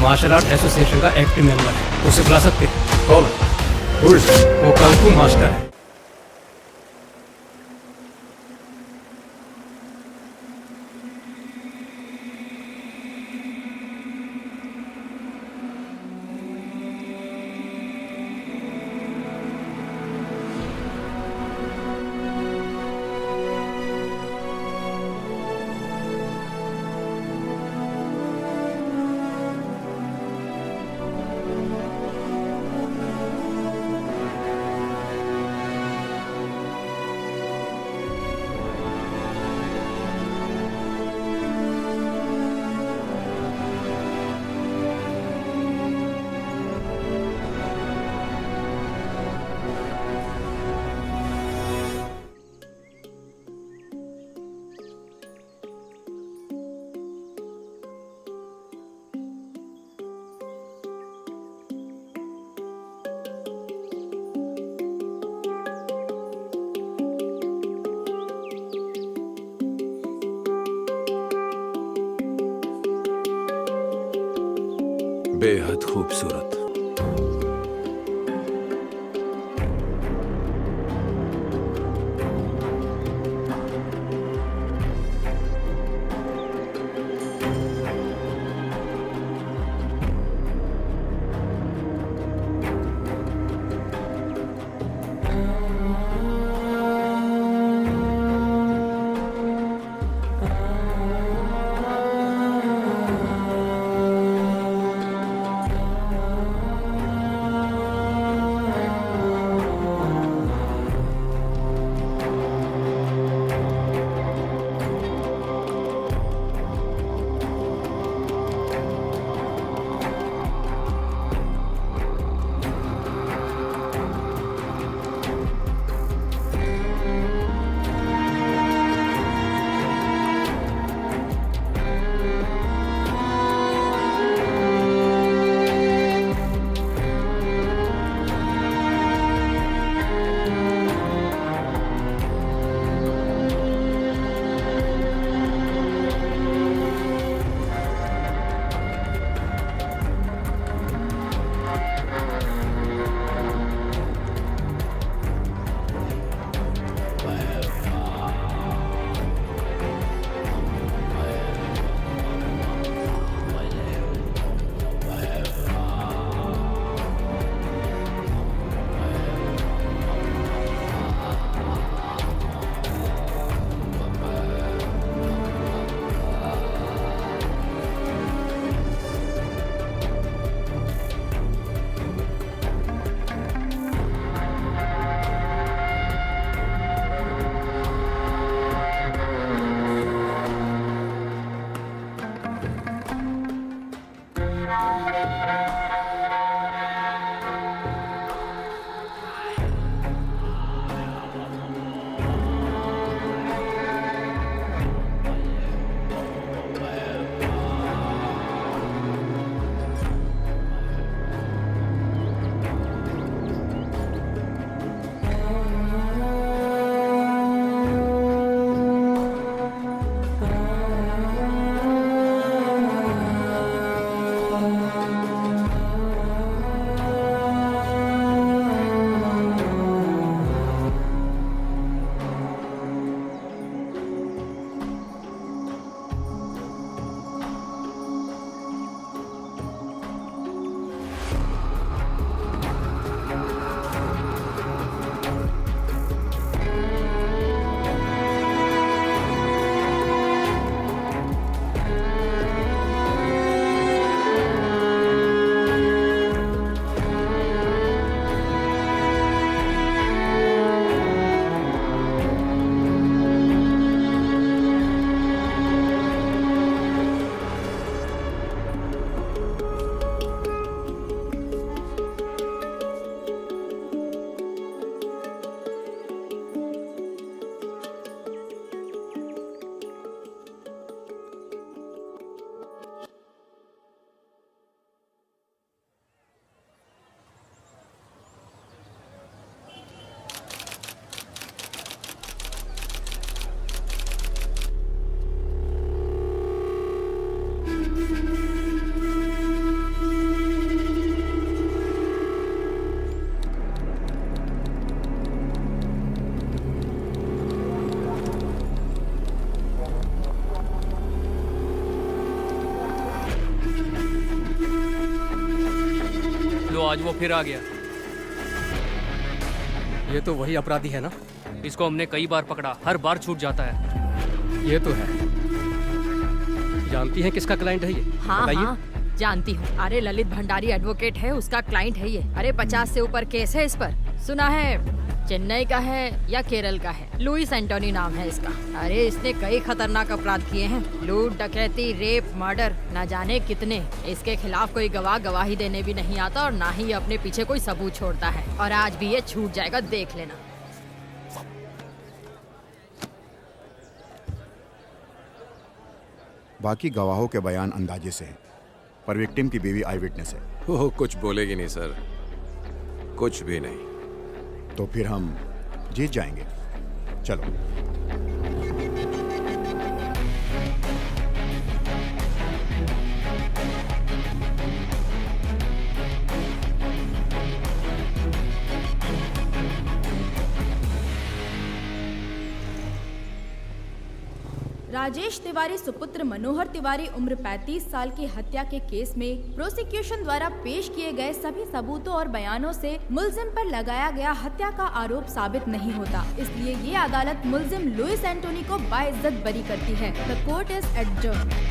Martial art association का active member है, उसे बुला सकते हैं। कौन? Who is it? वो कung फू मास्टर है। बेहद खूबसूरत। आज वो फिर आ गया। ये तो वही अपराधी है ना? इसको हमने कई बार पकड़ा, हर बार छूट जाता है। ये तो है। जानती हैं किसका क्लाइंट है ये? हाँ बताइए। हाँ जानती हूँ। अरे ललित भंडारी एडवोकेट है, उसका क्लाइंट है ये। अरे 50 से ऊपर केस है इस पर। सुना है चेन्नई का है या केरल का है। लुइस एंटोनी नाम है इसका। अरे इसने कई खतरनाक अपराध किए हैं, लूट, डकैती, रेप, मर्डर, न जाने कितने। इसके खिलाफ कोई गवाह गवाही देने भी नहीं आता और ना ही ये अपने पीछे कोई सबूत छोड़ता है। और आज भी ये छूट जाएगा, देख लेना। बाकी गवाहों के बयान अंदाजे से हैं, पर विक्टिम की बीवी आई विटनेस है। वो कुछ बोलेगी नहीं सर, कुछ भी नहीं। तो फिर हम जीत जाएंगे। चलो। राजेश तिवारी सुपुत्र मनोहर तिवारी उम्र 35 साल की हत्या के केस में प्रोसिक्यूशन द्वारा पेश किए गए सभी सबूतों और बयानों से मुलजिम पर लगाया गया हत्या का आरोप साबित नहीं होता। इसलिए ये अदालत मुलजिम लुइस एंटोनी को बाइज्जत बरी करती है। The court is adjourned.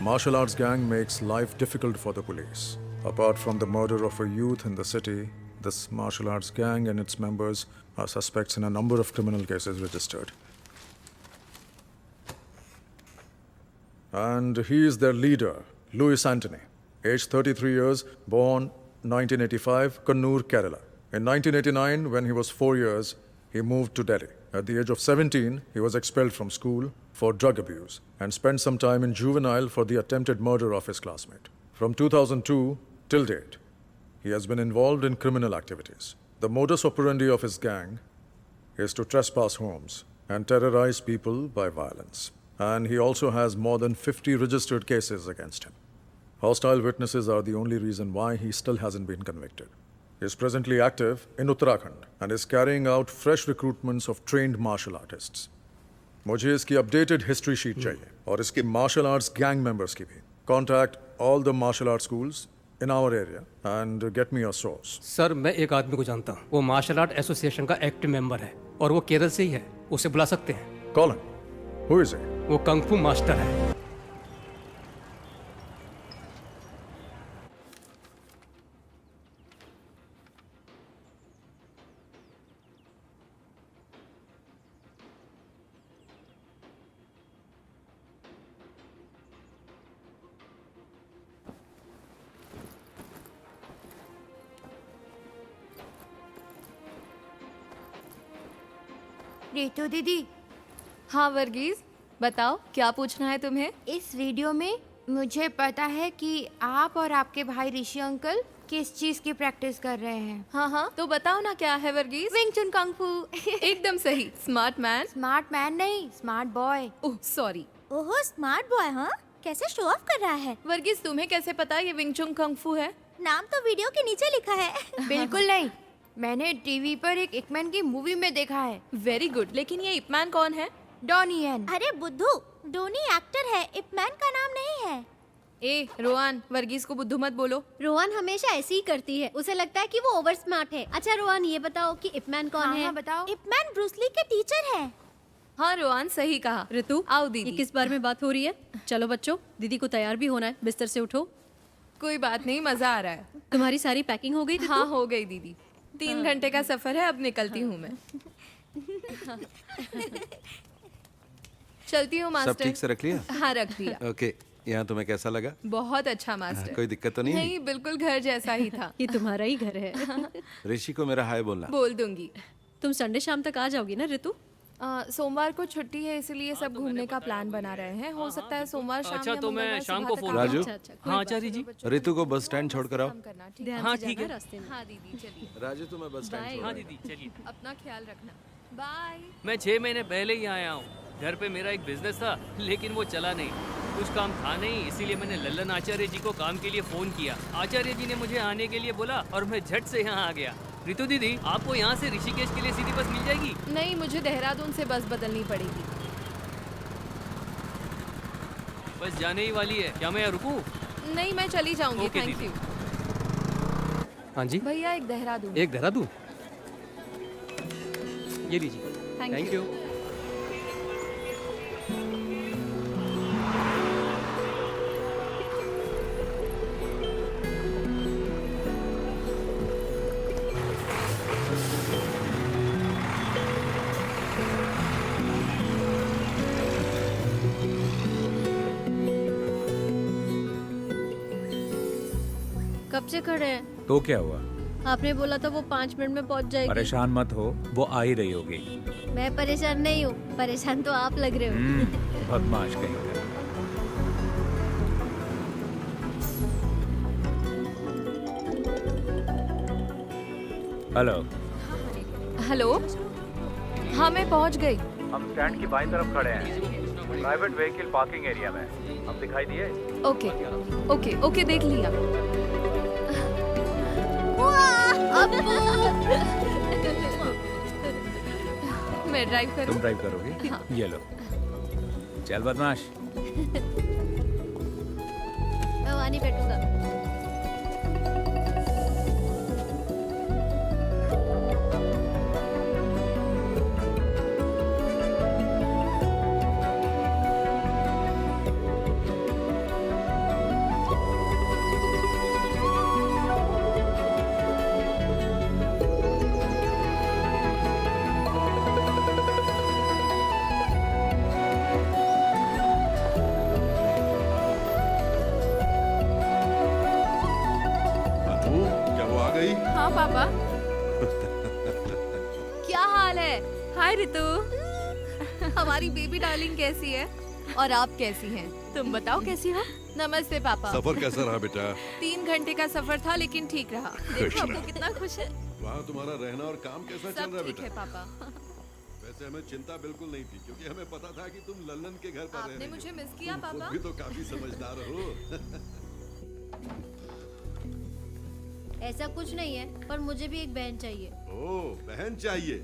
Martial arts gang makes life difficult for the police. Apart from the murder of a youth in the city, this martial arts gang and its members are suspects in a number of criminal cases registered. And he is their leader, Louis Antony, aged 33 years, born 1985, Kannur, Kerala. In 1989, when he was 4 years, he moved to Delhi. At the age of 17, he was expelled from school for drug abuse and spent some time in juvenile for the attempted murder of his classmate. From 2002 till date, he has been involved in criminal activities. The modus operandi of his gang is to trespass homes and terrorize people by violence. And he also has more than 50 registered cases against him. Hostile witnesses are the only reason why he still hasn't been convicted. He is presently active in Uttarakhand and is carrying out fresh recruitments of trained martial artists. मुझे इसकी updated history sheet चाहिए और इसके martial arts gang members की भी. Contact all the martial art schools in our area and get me a source. Sir मैं एक आदमी को जानता हूँ, वो मार्शल आर्ट एसोसिएशन का एक्टिव मेंबर है और वो केरल से ही है. उसे बुला सकते हैं. Call him. Who is it? वो कंग फू मास्टर है. रितु दीदी, हाँ वर्गीज, बताओ क्या पूछना है तुम्हें? इस वीडियो में मुझे पता है कि आप और आपके भाई ऋषि अंकल किस चीज की प्रैक्टिस कर रहे हैं. हाँ हाँ तो बताओ ना क्या है वर्गीज? विंग चुन कंग फू. एकदम सही. Smart man. स्मार्ट मैन नहीं, स्मार्ट बॉय. Oh sorry. ओहो स्मार्ट बॉय. हाँ कैसे शो ऑफ कर रहा है. वर्गीज तुम्हें कैसे पता ये विंग चुन कंग फू है? नाम तो वीडियो के नीचे लिखा है. बिल्कुल नहीं, मैंने टीवी पर एक इपमैन की मूवी में देखा है. Very good. लेकिन ये इपमैन कौन है? डॉनी यन. अरे बुद्धू, डोनी एक्टर है, इपमैन का नाम नहीं है. ए रोहन, वर्गीज को बुद्धू मत बोलो. रोहन हमेशा ऐसी ही करती है, उसे लगता है कि वो ओवर स्मार्ट है. अच्छा रोहन ये बताओ कि इपमैन कौन है? हाँ, बताओ. इपमैन ब्रूसली के टीचर है. हाँ रोहन सही कहा. ऋतु आओ दीदी. ये किस बारे में बात हो रही है? चलो बच्चों, दीदी को तैयार भी होना है, बिस्तर से उठो. कोई बात नहीं, मजा आ रहा है. तुम्हारी सारी पैकिंग हो गई? हाँ हो गई दीदी. 3 घंटे का सफर है, अब निकलती हूँ मैं. चलती हूँ मास्टर. सब ठीक से रख लिया? हाँ रख दिया. ओके, यहाँ तुम्हें कैसा लगा? बहुत अच्छा मास्टर. कोई दिक्कत तो नहीं? नहीं, बिल्कुल घर जैसा ही था. ये तुम्हारा ही घर है. ऋषि को मेरा हाय बोलना. बोल दूंगी. तुम संडे शाम तक आ जाओगी ना ऋतु? सोमवार को छुट्टी है, इसलिए सब घूमने का प्लान बना रहे हैं. हो सकता है सोमवार शाम अच्छा, या तो मैं मंगलवार शाम सुबह को तक फोन आ राजू? जाऊं. हाँ आचार्य जी. ऋतु को बस स्टैंड छोड़ कर आओ. काम करना, ठीक है? ध्यान हाँ, से ठीक जाना है. रास्ते में. हाँ दीदी चलिए. राजू तुम्हें बस स्टैंड Bye. छोड़ हाँ आओ. दीदी चलिए. अपना ख्याल रखना. बाय. मैं 6 महीने पहले ही आया हूँ. घर पे मेरा एक बिजनेस था, लेकिन वो चला नहीं। कुछ काम था नहीं, इसीलिए मैंने लल्लन आचार्य जी को काम के लिए फोन किया। आचार्य जी ने मुझे आने के लिए बोला और मैं झट से यहाँ आ गया। रितु दीदी, आपको यहाँ से ऋषिकेश के लिए सीधी बस मिल जाएगी? नहीं, मुझे देहरादून से बस बदलनी पड़ेगी। बस जाने ही वाली है, क्या मैं यहाँ रुकूं? नहीं, मैं चली जाऊंगी। ओके थैंक दीदी। यू। हाँ जी, भैया एक देहरादून। एक देहरादून, ये लीजिए। Thank you. कब से खड़े हैं? तो क्या हुआ? आपने बोला था वो 5 मिनट में पहुंच जाएगी। परेशान मत हो, वो आ ही रही होगी। मैं परेशान नहीं हूँ, परेशान तो आप लग रहे हो। बदमाश कहीं का। हेलो। हेलो। हाँ, मैं पहुंच गई। हम स्टैंड की बाईं तरफ खड़े हैं, प्राइवेट व्हीकल पार्किंग एरिया में। हम दिखाई दिए? ओके ओके ओके, देख लिया। मैं ड्राइव करूं? तुम ड्राइव करोगी? हाँ। ये लो। चल बदमाश। मैं वहाँ नहीं बैठूंगा। हाँ पापा। क्या हाल है? हाय रितु। हमारी बेबी डार्लिंग कैसी है? और आप कैसी हैं? तुम बताओ कैसी हो? नमस्ते पापा। सफर कैसा रहा बेटा? 3 घंटे का सफर था, लेकिन ठीक रहा। देखो आपको कितना खुश है। वहाँ तुम्हारा रहना और काम कैसा चल रहा है ठीक बेटा? है पापा। वैसे हमें चिंता बिल्कुल नहीं थी, क्योंकि हमें पता था कि तुम लल्लन के घर पर रह आपने रही हो। मुझे मिस किया तुम खुद पापा? भी तो काफी समझदार हो। ऐसा कुछ नहीं है, पर मुझे भी एक बहन चाहिए। ओह, बहन चाहिए?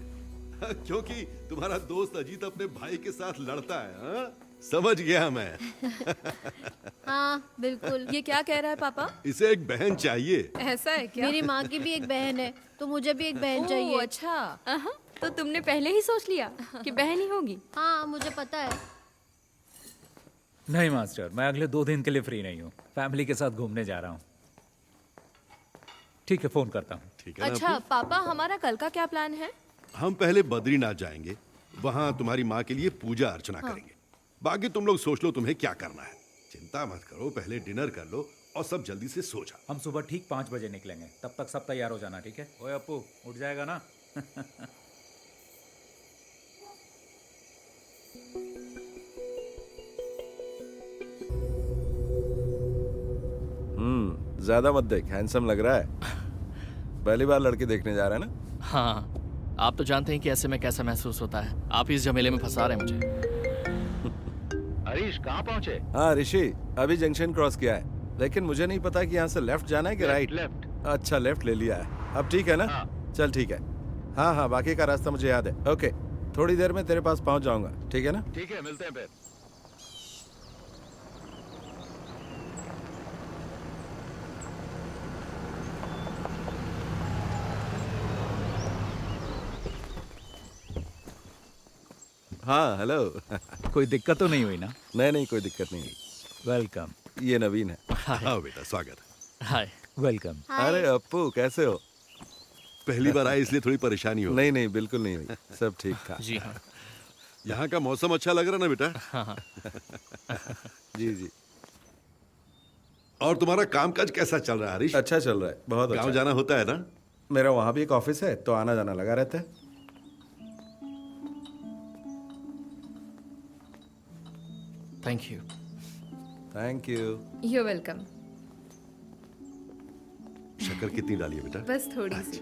क्योंकि तुम्हारा दोस्त अजीत अपने भाई के साथ लड़ता है, हाँ? समझ गया मैं। हाँ बिल्कुल। ये क्या कह रहा है पापा? इसे एक बहन चाहिए। ऐसा है क्या? मेरी माँ की भी एक बहन है, तो मुझे भी एक बहन चाहिए। अच्छा, तो तुमने पहले ही सोच लिया कि बहन ही होगी? हाँ, मुझे पता है। नहीं मास्टर, मैं अगले 2 दिन के लिए फ्री नहीं हूँ। फैमिली के साथ घूमने जा रहा हूँ। ठीक है, फोन करता हूँ। ठीक है ना अच्छा पापा, हमारा कल का क्या प्लान है? हम पहले बद्रीनाथ जाएंगे, वहाँ तुम्हारी माँ के लिए पूजा अर्चना करेंगे। बाकी तुम लोग सोच लो तुम्हें क्या करना है। चिंता मत करो, पहले डिनर कर लो और सब जल्दी से सो जाओ। हम सुबह ठीक 5 बजे निकलेंगे, तब तक सब तैयार हो जाना, ठीक है? ओए अप्पू, उठ जाएगा ना? ज्यादा मत देख, हैंडसम लग रहा है। पहली बार लड़की देखने जा रहा है ना? हाँ, आप तो जानते हैं कि ऐसे में कैसा महसूस होता है। आप इस झमेले में फंसा रहे हैं मुझे। हरीश, कहाँ पहुँचे? हाँ ऋषि, अभी जंक्शन क्रॉस किया है, लेकिन मुझे नहीं पता कि यहाँ से लेफ्ट जाना है कि राइट। लेफ्ट। अच्छा, लेफ्ट ले लिया है। अब ठीक है ना? हाँ। चल ठीक है। हाँ हाँ, बाकी का रास्ता मुझे याद है। ओके, थोड़ी देर में तेरे पास पहुँच जाऊंगा, ठीक है ना? ठीक है, मिलते हैं फिर। हाँ हेलो। कोई दिक्कत तो नहीं हुई ना? नहीं नहीं, कोई दिक्कत नहीं। वेलकम। ये नवीन है। हाँ बेटा, स्वागत है। हाय। वेलकम। अरे अप्पू, कैसे हो? पहली बार आए इसलिए थोड़ी परेशानी हो। नहीं नहीं, बिल्कुल नहीं हुई, सब ठीक था। जी हाँ। यहाँ का मौसम अच्छा लग रहा है ना बेटा? हाँ। जी जी। और तुम्हारा कामकाज कैसा चल रहा है हरीश? अच्छा चल रहा है, बहुत अच्छा। गाँव जाना होता है ना? मेरा वहाँ भी एक ऑफिस है, तो आना जाना लगा रहता है। Thank you. Thank you. You welcome. शक्कर कितनी डाली है बेटा? बस थोड़ी सी।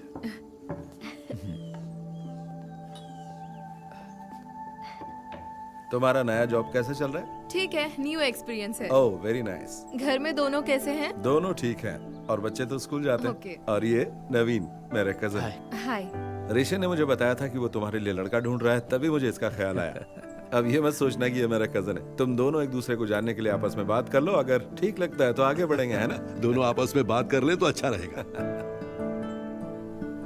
तुम्हारा नया जॉब कैसे चल रहा है? ठीक है, न्यू एक्सपीरियंस है। Oh very nice. घर में दोनों कैसे हैं? दोनों ठीक हैं और बच्चे तो स्कूल जाते Okay. हैं। और ये नवीन मेरे कजन। हाय। ऋषि ने मुझे बताया था कि वो तुम्हारे लिए लड़का ढूंढ रहा है, तभी मुझे इसका ख्याल आया। अब ये मत सोचना कि ये मेरा कजन है। तुम दोनों एक दूसरे को जानने के लिए आपस में बात कर लो, अगर ठीक लगता है तो आगे बढ़ेंगे, है ना? दोनों आपस में बात कर ले तो अच्छा रहेगा।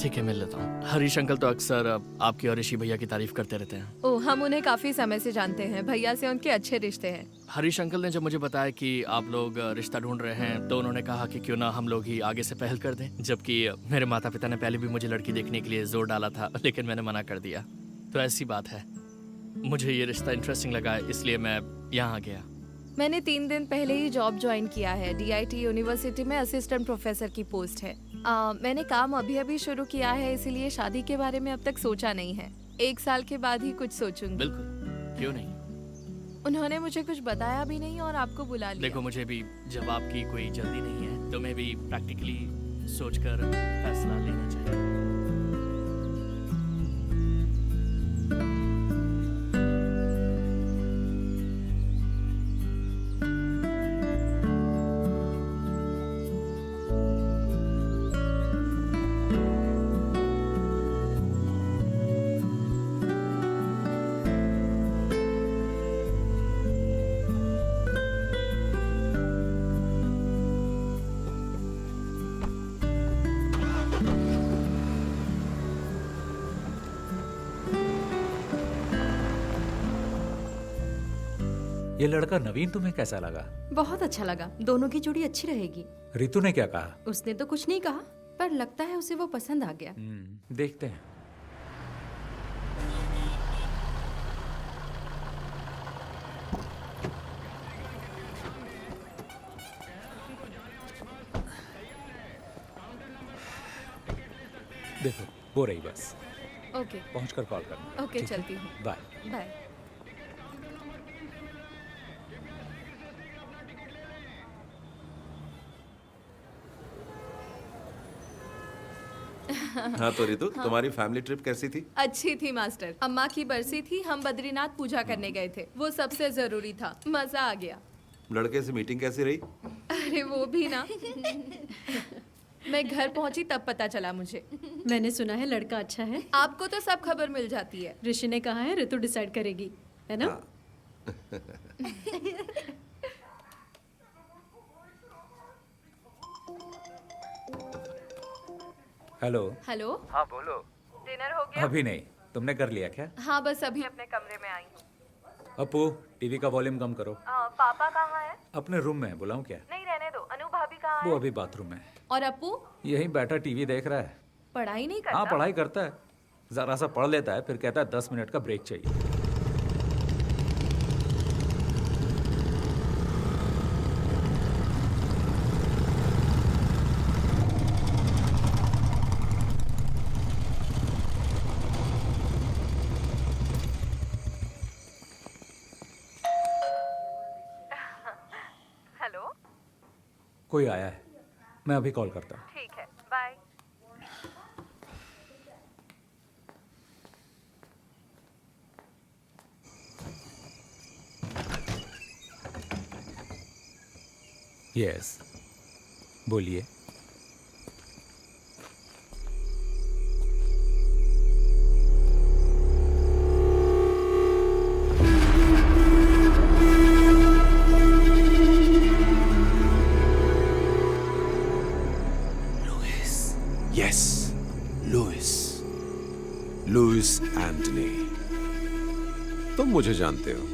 ठीक है, मिल लेता हूँ। हरीश अंकल तो अक्सर आपकी और ऋषि भैया की तारीफ करते रहते हैं। ओह, हम उन्हें काफी समय से जानते हैं। भैया से उनके अच्छे रिश्ते हैं। हरीश अंकल ने जब मुझे बताया कि आप लोग रिश्ता ढूंढ रहे हैं तो उन्होंने कहा कि क्यों ना हम लोग ही आगे से पहल कर दें, जबकि मेरे माता पिता ने पहले भी मुझे लड़की देखने के लिए जोर डाला था, लेकिन मैंने मना कर दिया। तो ऐसी बात है, मुझे ये रिश्ता इंटरेस्टिंग लगा, इसलिए मैं यहाँ आ गया। मैंने 3 दिन पहले ही जॉब ज्वाइन किया है। DIT यूनिवर्सिटी में असिस्टेंट प्रोफेसर की पोस्ट है। मैंने काम अभी शुरू किया है, इसीलिए शादी के बारे में अब तक सोचा नहीं है। 1 साल के बाद ही कुछ सोचूंगी। बिल्कुल, क्यों नहीं। उन्होंने मुझे कुछ बताया भी नहीं और आपको बुला लिया। देखो, मुझे भी जवाब की कोई जल्दी नहीं है, तो मैं भी प्रैक्टिकली सोचकर फैसला लेना चाहिए। ये लड़का नवीन तुम्हें कैसा लगा? बहुत अच्छा लगा। दोनों की जोड़ी अच्छी रहेगी। रितु ने क्या कहा? उसने तो कुछ नहीं कहा, पर लगता है उसे वो पसंद आ गया। देखते हैं। देखो, वो रही बस। ओके। पहुंचकर कॉल करना। ओके, चलती हूँ। बाय। बाय। हाँ तो रितु, तुम्हारी फैमिली ट्रिप कैसी थी? अच्छी थी मास्टर। अम्मा की बरसी थी, हम बद्रीनाथ पूजा करने गए थे। वो सबसे जरूरी था। मजा आ गया। लड़के से मीटिंग कैसी रही? अरे वो भी ना। मैं घर पहुंची तब पता चला मुझे। मैंने सुना है लड़का अच्छा है। आपको तो सब खबर मिल जाती है। ऋषि ने कहा है ऋतु डिसाइड करेगी, है ना? हेलो। हेलो। हाँ बोलो। डिनर हो गया? अभी नहीं, तुमने कर लिया क्या? हाँ, बस अभी अपने कमरे में आई हूँ। अपू, टीवी का वॉल्यूम कम करो। पापा कहाँ है? अपने रूम में, बुलाऊं क्या? नहीं, रहने दो। अनु भाभी कहाँ वो है? अभी बाथरूम में। और अपू? यहीं बैठा टीवी देख रहा है। पढ़ाई नहीं करता? हाँ, पढ़ाई करता है। जरा सा पढ़ लेता है, फिर कहता है 10 मिनट का ब्रेक चाहिए। हेलो। कोई आया है, मैं अभी कॉल करता हूँ। ठीक है, बाय। यस, बोलिए। Yes, Louis Antony. तुम मुझे जानते हो,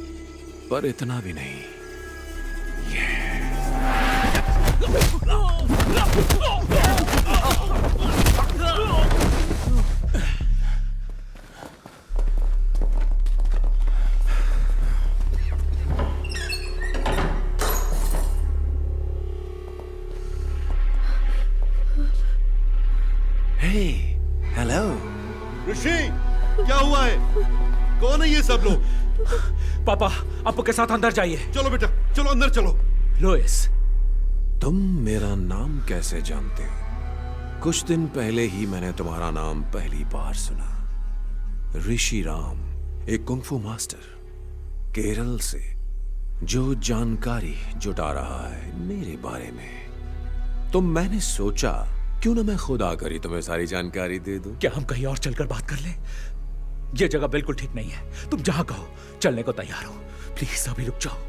पर इतना भी नहीं। हेलो ऋषि, क्या हुआ है? कौन है ये सब लोग? पापा, आपू के साथ अंदर जाइए। चलो बेटा, चलो अंदर चलो। लुइस, तुम मेरा नाम कैसे जानते हो? कुछ दिन पहले ही मैंने तुम्हारा नाम पहली बार सुना। ऋषि राम, एक कुंग फू मास्टर। केरल से जो जानकारी जुटा रहा है मेरे बारे में, तो मैंने सोचा क्यों ना मैं खुद आकर ही तुम्हें सारी जानकारी दे दूं। क्या हम कहीं और चलकर बात कर लें? यह जगह बिल्कुल ठीक नहीं है। तुम जहां कहो चलने को तैयार हो। प्लीज अभी रुक जाओ,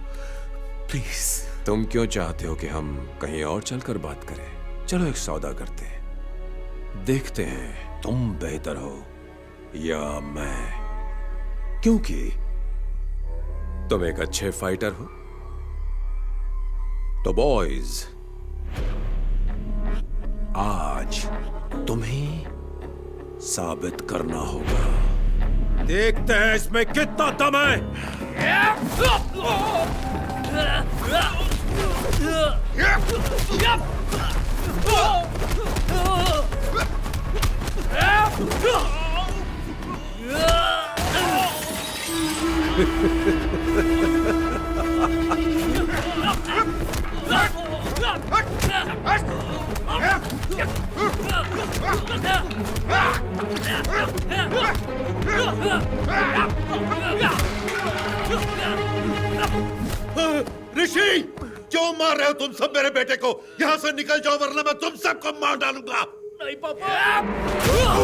प्लीज। तुम क्यों चाहते हो कि हम कहीं और चलकर बात करें? चलो एक सौदा करते हैं, देखते हैं तुम बेहतर हो या मैं, क्योंकि तुम एक अच्छे फाइटर हो। तो बॉयज, आज तुम्हें साबित करना होगा। देखते हैं इसमें कितना दम है। ऋषि, क्यों मार रहे हो तुम सब मेरे बेटे को? यहाँ से निकल जाओ वरना मैं तुम सबको मार डालूंगा। नहीं पापा।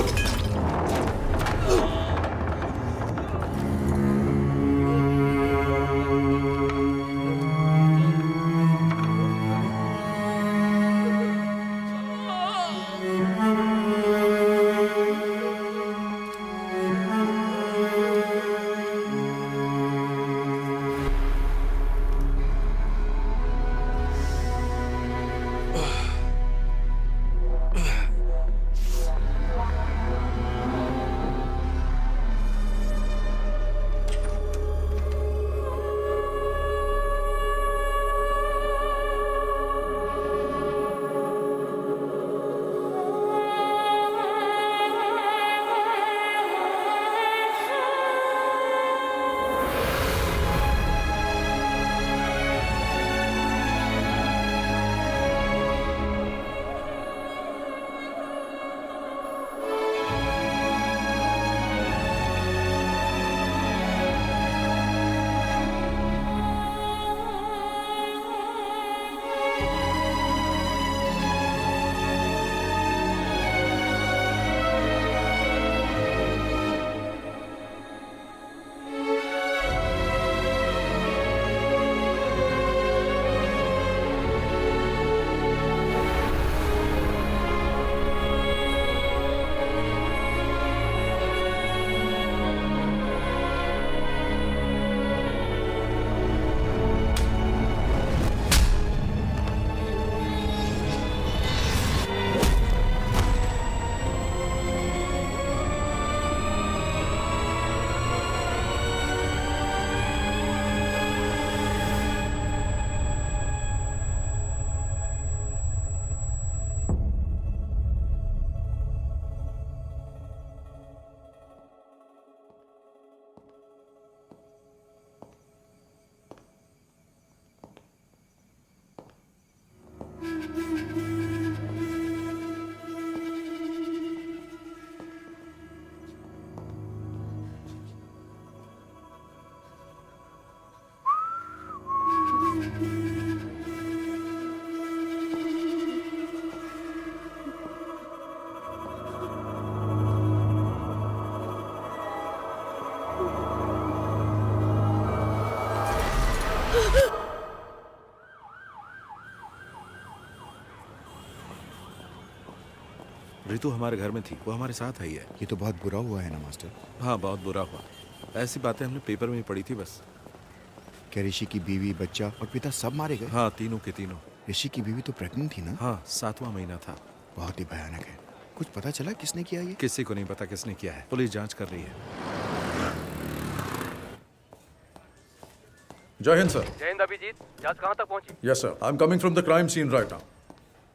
रितु हमारे घर में थी, वो हमारे साथ आई है। ये तो बहुत बुरा हुआ है ना मास्टर? हाँ, बहुत बुरा हुआ। ऐसी बातें हमने पेपर में ही पढ़ी थी बस। क्या ऋषि की बीवी, बच्चा और पिता सब मारे गए? हाँ, तीनों के तीनों। ऋषि की बीवी तो प्रेग्नेंट थी ना? हाँ, 7वां महीना था। बहुत ही भयानक है। कुछ पता चला किसने किया ये? किसी को नहीं पता किसने किया है, पुलिस जांच कर रही है। जय हिंद सर। जय हिंद अभिजीत, जांच कहाँ तक पहुंची? Yes sir, I'm coming from the crime scene right now.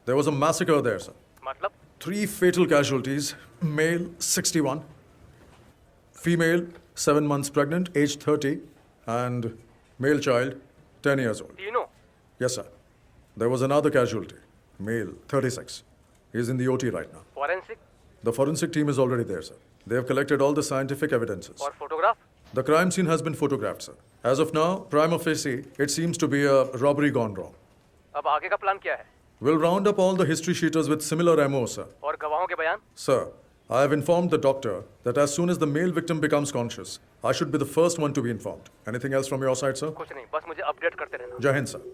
There was a massacre there, sir. मतलब? 3 fatal casualties, male 61, female 7 months pregnant, age 30, and male child 10 years old. तीनों? Yes sir. There was another casualty, male 36. He is in the OT right now. Forensic? The forensic team is already there, sir. They have collected all the scientific evidences. और photograph? The crime scene has been photographed, sir. As of now, prima facie, it seems to be a robbery gone wrong. अब आगे का plan क्या है? We'll round up all the history sheeters with similar MO, sir. और गवाहों के बयान? Sir, I have informed the doctor that as soon as the male victim becomes conscious, I should be the first one to be informed. Anything else from your side, sir? कुछ नहीं, बस मुझे update करते रहना। Jai Hind, sir.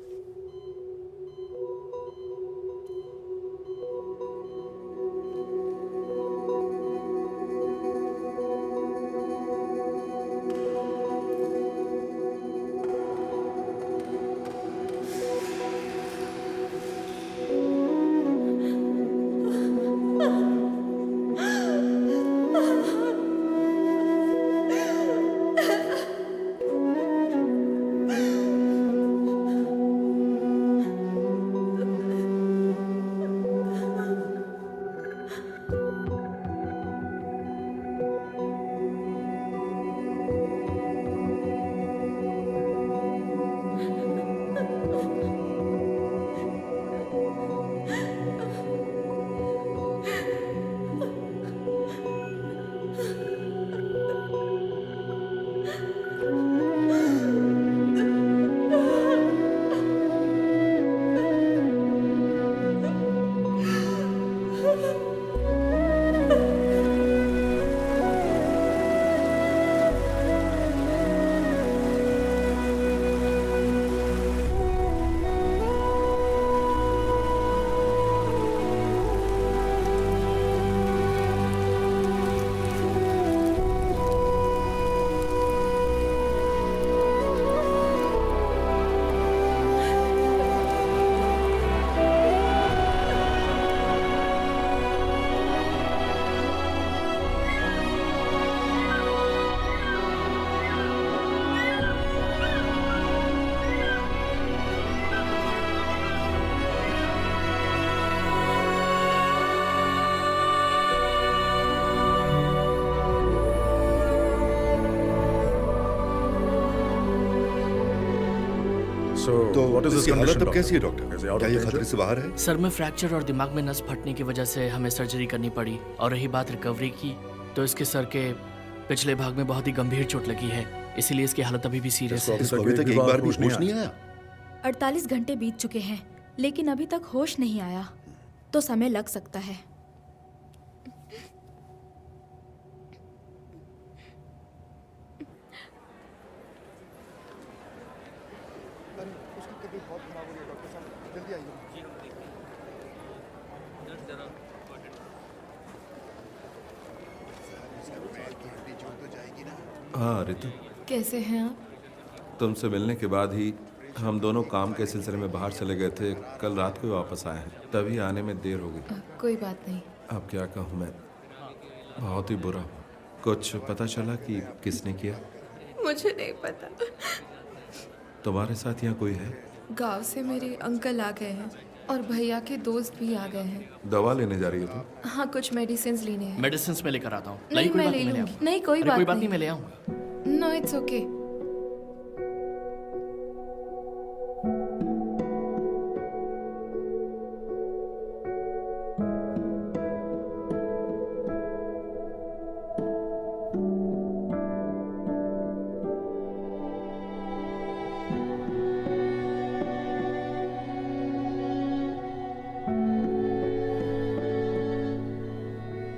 तो what is his इसकी हालत condition, अब कैसी है doctor? Doctor? Is he out क्या of ये danger? खतरे से बाहर है? सर में फ्रैक्चर और दिमाग में नस फटने की वजह से हमें सर्जरी करनी पड़ी। और रही बात रिकवरी की, तो इसके सर के पिछले भाग में बहुत ही गंभीर चोट लगी है, इसीलिए इसकी हालत अभी भी सीरियस है। इसको अभी तक एक बार भी होश नहीं आया। 48 घंटे बीत चुके हैं, लेकिन अभी तक होश नहीं आया, तो समय लग सकता है। हाँ रितु, कैसे हैं आप? तुमसे मिलने के बाद ही हम दोनों काम के सिलसिले में बाहर चले गए थे। कल रात को ही वापस आए हैं, तभी आने में देर हो गई। कोई बात नहीं। अब क्या कहूँ मैं, बहुत ही बुरा। कुछ पता चला कि किसने किया? मुझे नहीं पता। तुम्हारे साथ यहाँ कोई है? गांव से मेरे अंकल आ गए हैं और भैया के दोस्त भी आ गए हैं। दवा लेने जा रही हो तुम? हाँ, कुछ मेडिसिन लेने हैं। मेडिसिन में लेकर आता हूँ। नहीं, मैं ले लूंगी। नहीं, कोई बात नहीं, मैं ले आऊँ। No, it's okay.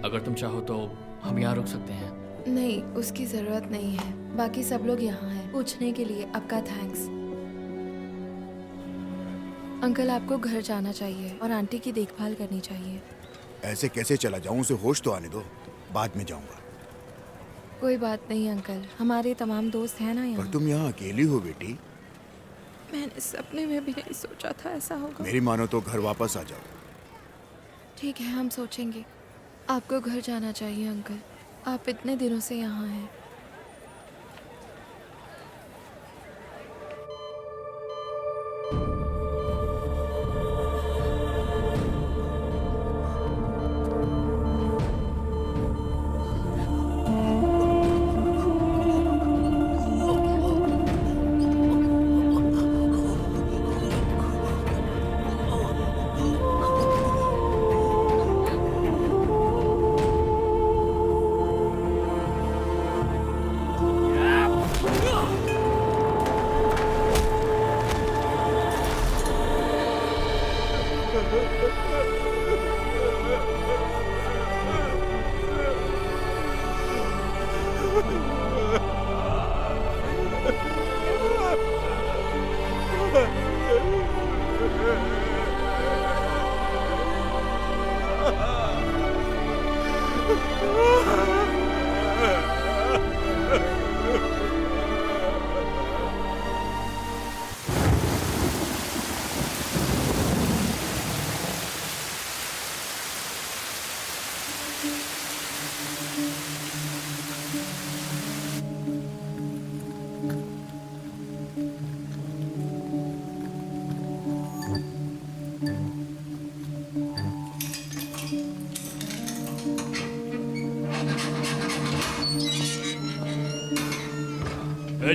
अगर तुम चाहो तो हम यहाँ रुक सकते हैं। नहीं, उसकी जरूरत नहीं है। बाकी सब लोग यहाँ हैं पूछने के लिए। आपका थैंक्स। अंकल, आपको घर जाना चाहिए और आंटी की देखभाल करनी चाहिए। ऐसे कैसे चला जाऊं? उसे होश तो आने दो, बाद में जाऊंगा। कोई बात नहीं अंकल, हमारे तमाम दोस्त हैं ना यहाँ। पर तुम यहाँ अकेली हो बेटी? मैंने सपने में भी नहीं सोचा था ऐसा होगा। मेरी मानो तो घर वापस आ जाओ। ठीक है, हम सोचेंगे। आपको घर जाना चाहिए अंकल, आप इतने दिनों से यहाँ हैं।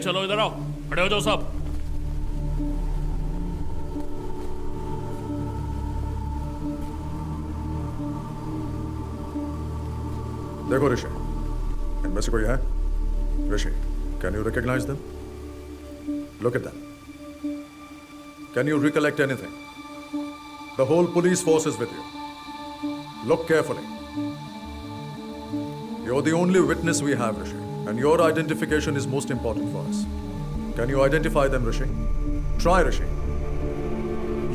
चलो इधर आओ, खड़े हो जाओ सब। देखो ऋषि, इनमें से कोई है? Rishi, can you recognise them? Look at them. Can you recollect anything? The whole police force is with you. Look carefully. You're the only witness we have, Rishi, and your identification is most important for us. Can you identify them, Rishi? Try, Rishi.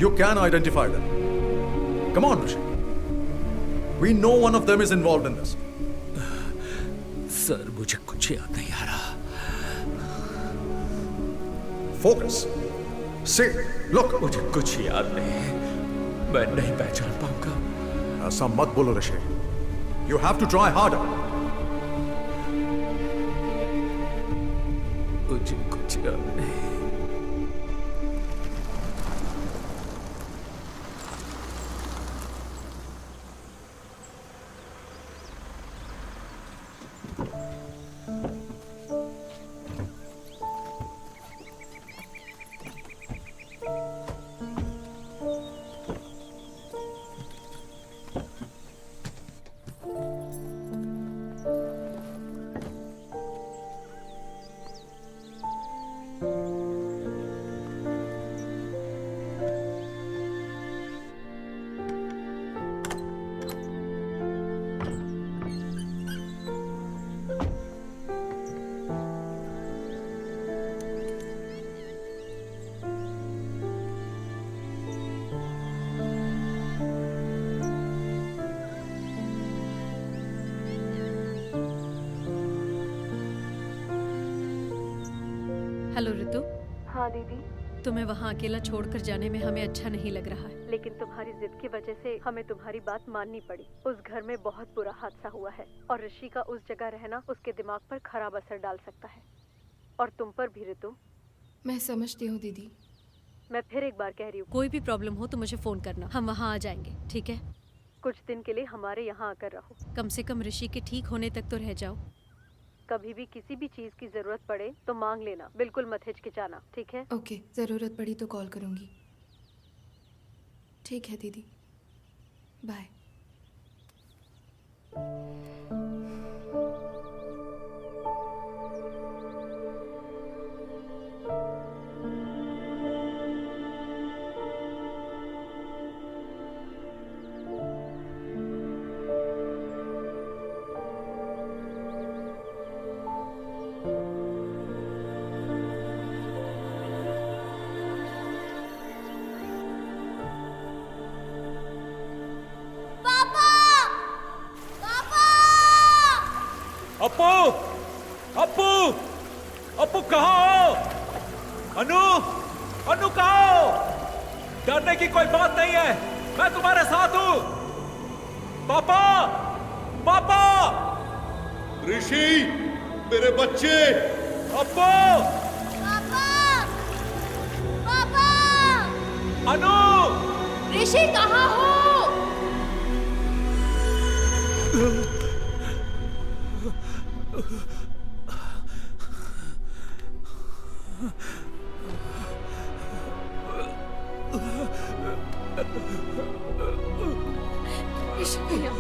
You can identify them. Come on, Rishi. We know one of them is involved in this. Sir, मुझे कुछ याद नहीं आ रहा। Focus. See, look. मुझे कुछ याद नहीं है। मैं नहीं पहचान पाऊंगा। ऐसा मत बोलो ऋषि। You have to try harder. मुझे कुछ याद नहीं। हेलो ऋतु। हाँ दीदी। तुम्हें वहाँ अकेला छोड़कर जाने में हमें अच्छा नहीं लग रहा है, लेकिन तुम्हारी जिद की वजह से हमें तुम्हारी बात माननी पड़ी। उस घर में बहुत बुरा हादसा हुआ है और ऋषि का उस जगह रहना उसके दिमाग पर खराब असर डाल सकता है, और तुम पर भी ऋतु। मैं समझती हूँ दीदी। मैं फिर एक बार कह रही हूँ, कोई भी प्रॉब्लम हो तो मुझे फोन करना, हम वहाँ आ जाएंगे, ठीक है? कुछ दिन के लिए हमारे यहाँ आकर रहो, कम से कम ऋषि के ठीक होने तक तो रह जाओ। कभी भी किसी भी चीज की जरूरत पड़े तो मांग लेना, बिल्कुल मत हिचकिचाना, ठीक है? ओके, जरूरत पड़ी तो कॉल करूंगी। ठीक है दीदी, बाय। अप्पू, अप्पू, अप्पू कहाँ हो? अनु, अनु कहाँ हो? डरने की कोई बात नहीं है, मैं तुम्हारे साथ हूँ। पापा, पापा, ऋषि, मेरे बच्चे। अप्पू, पापा, अनु, ऋषि कहाँ हो? ऋषि भैया,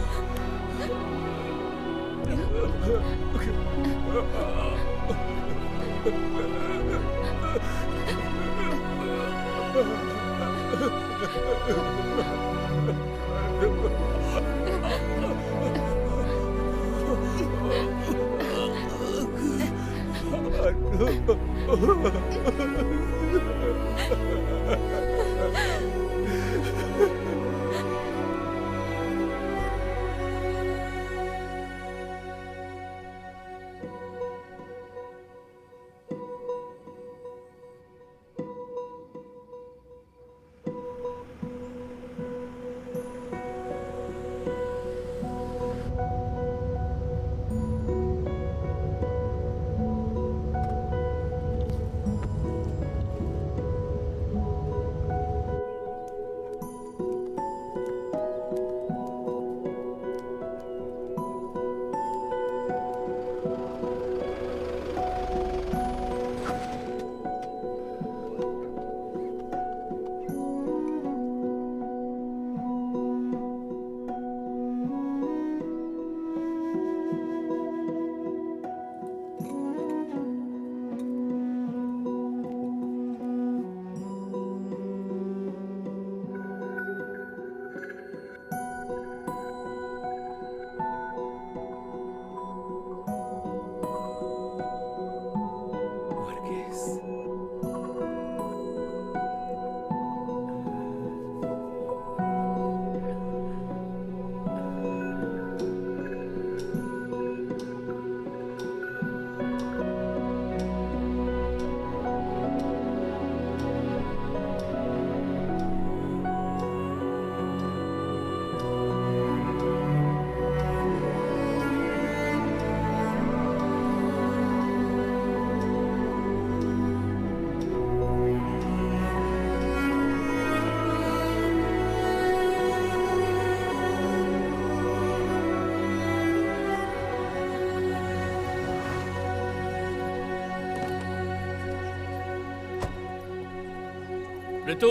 ऋतु,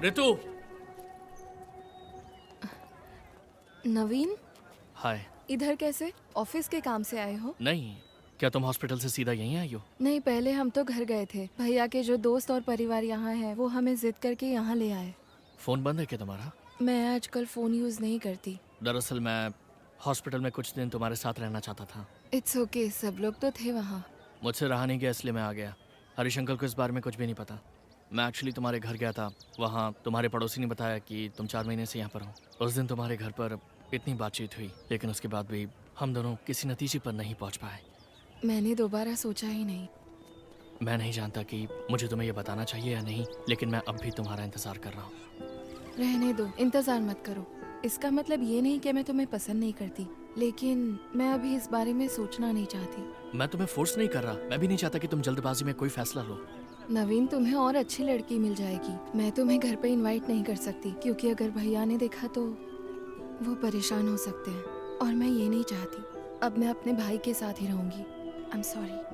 ऋतु। नवीन, हाय। इधर कैसे? ऑफिस के काम से आए हो? नहीं, क्या तुम हॉस्पिटल से सीधा यहीं आई हो? नहीं, पहले हम तो घर गए थे। भैया के जो दोस्त और परिवार यहाँ हैं, वो हमें जिद करके यहाँ ले आए। फोन बंद है क्या तुम्हारा? मैं आजकल फोन यूज नहीं करती। दरअसल मैं हॉस्पिटल में कुछ दिन तुम्हारे साथ रहना चाहता था। इट्स ओके, सब लोग तो थे वहाँ। मुझसे रहा नहीं गया इसलिए मैं आ गया। हरीश अंकल को इस बारे में कुछ भी नहीं पता। मैं एक्चुअली तुम्हारे घर गया था। वहाँ तुम्हारे पड़ोसी ने बताया कि तुम 4 महीने से यहाँ पर हो। उस दिन तुम्हारे घर पर इतनी बातचीत हुई, लेकिन उसके बाद भी हम दोनों किसी नतीजे पर नहीं पहुँच पाए। मैंने दोबारा सोचा ही नहीं। मैं नहीं जानता कि मुझे तुम्हें ये बताना चाहिए या नहीं, लेकिन मैं अब भी तुम्हारा इंतज़ार कर रहा हूँ। रहने दो, इंतज़ार मत करो। इसका मतलब ये नहीं कि मैं तुम्हें पसंद नहीं करती, लेकिन मैं अभी इस बारे में सोचना नहीं चाहती। मैं तुम्हें फोर्स नहीं कर रहा। मैं भी नहीं चाहता कि तुम जल्दबाजी में कोई फैसला लो। नवीन, तुम्हें और अच्छी लड़की मिल जाएगी। मैं तुम्हें घर पे इनवाइट नहीं कर सकती, क्योंकि अगर भैया ने देखा तो वो परेशान हो सकते हैं, और मैं ये नहीं चाहती। अब मैं अपने भाई के साथ ही रहूंगी। I am sorry.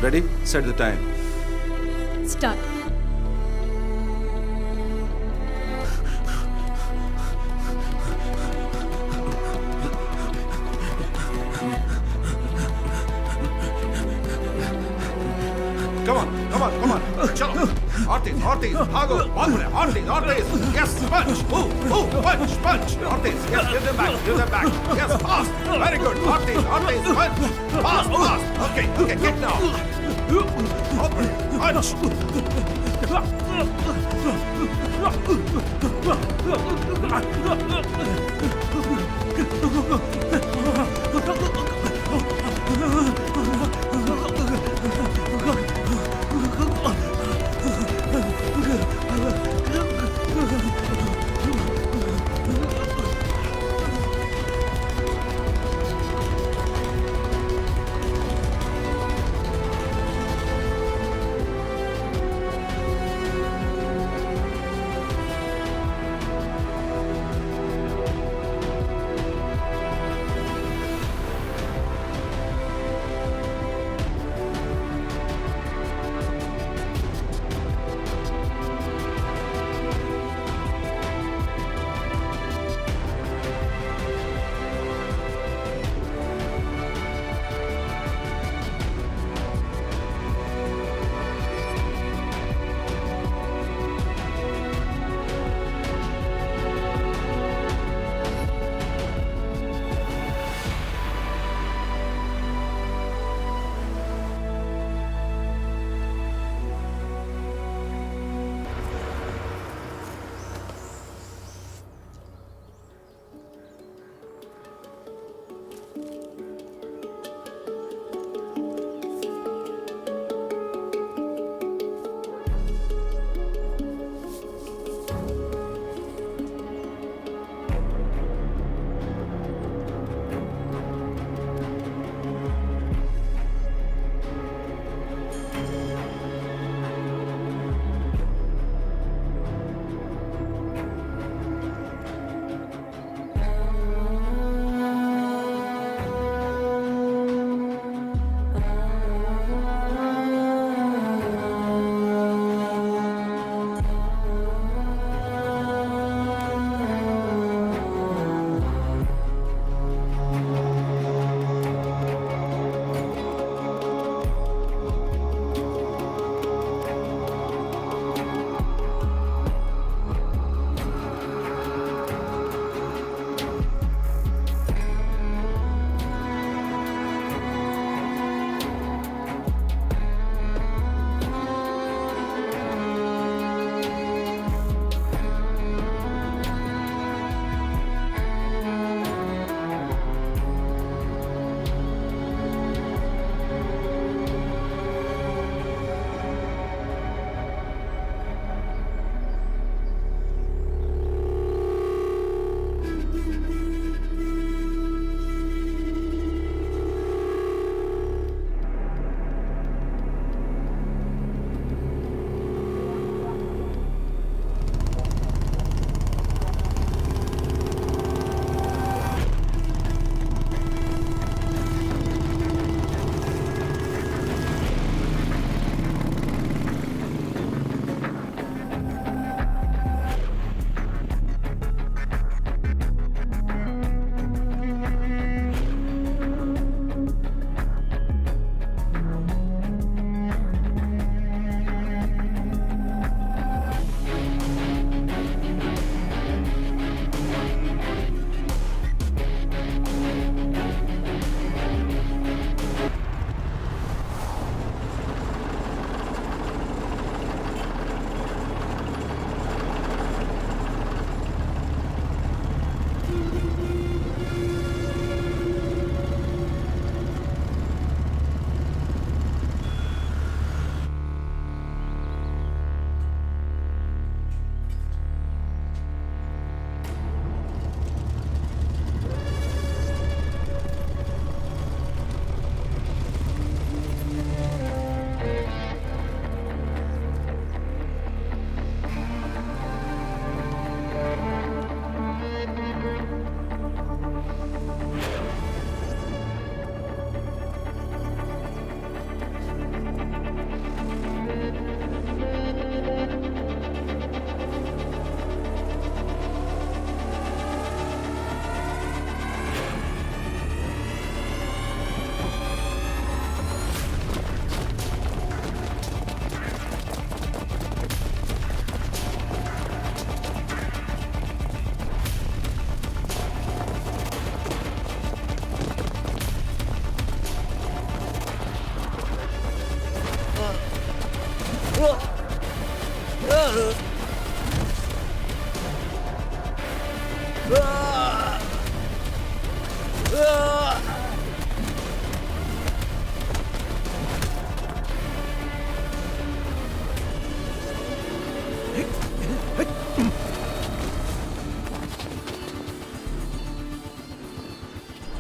Ready? Set the time. Start. Come on, come on, come on. Chalo. Ortiz, Ortiz, Hago, Bagre, Ortiz, Ortiz. Yes, punch. Move, punch, punch. Ortiz, yes, give them back, give them back. Yes, fast. Very good. Ortiz, Ortiz, punch. Fast, fast. Okay, okay, get now. Bagre, punch.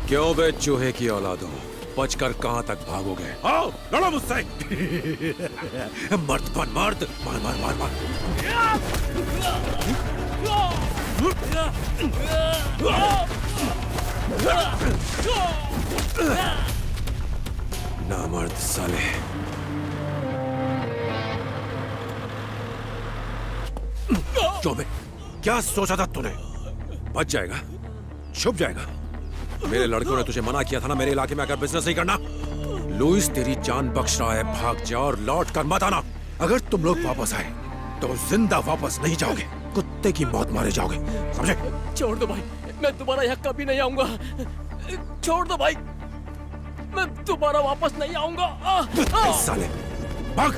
क्यों बे चूहे की औलादो, बचकर कहां तक भागोगे? आओ लड़ो मुझसे। मर्द बन मर्द, मार मार मार मार। नामर्द साले। क्यों बे, क्या सोचा था तूने? बच जाएगा, छुप जाएगा। मेरे लड़कों ने तुझे मना किया था ना मेरे इलाके में आकर बिजनेस नहीं करना। लुइस तेरी जान बख्श रहा है, भाग जा और लौट कर मत आना। अगर तुम लोग वापस आए तो जिंदा वापस नहीं जाओगे, कुत्ते की मौत मारे जाओगे, समझे? छोड़ दो भाई, मैं दोबारा यहाँ कभी नहीं आऊंगा। छोड़ दो भाई, मैं दोबारा वापस नहीं आऊंगा। साले भाग।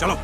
चलो।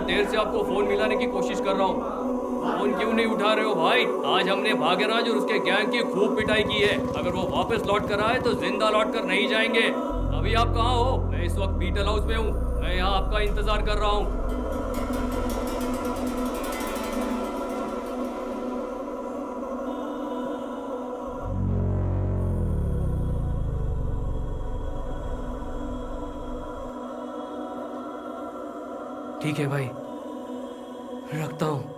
देर से आपको फोन मिलाने की कोशिश कर रहा हूँ, फोन क्यों नहीं उठा रहे हो भाई? आज हमने भाग्यराज और उसके गैंग की खूब पिटाई की है। अगर वो वापस लौट कर आए तो जिंदा लौट कर नहीं जाएंगे। अभी आप कहाँ हो? मैं इस वक्त बीटल हाउस में हूँ, मैं यहाँ आपका इंतजार कर रहा हूँ। ठीक है भाई, रखता हूँ।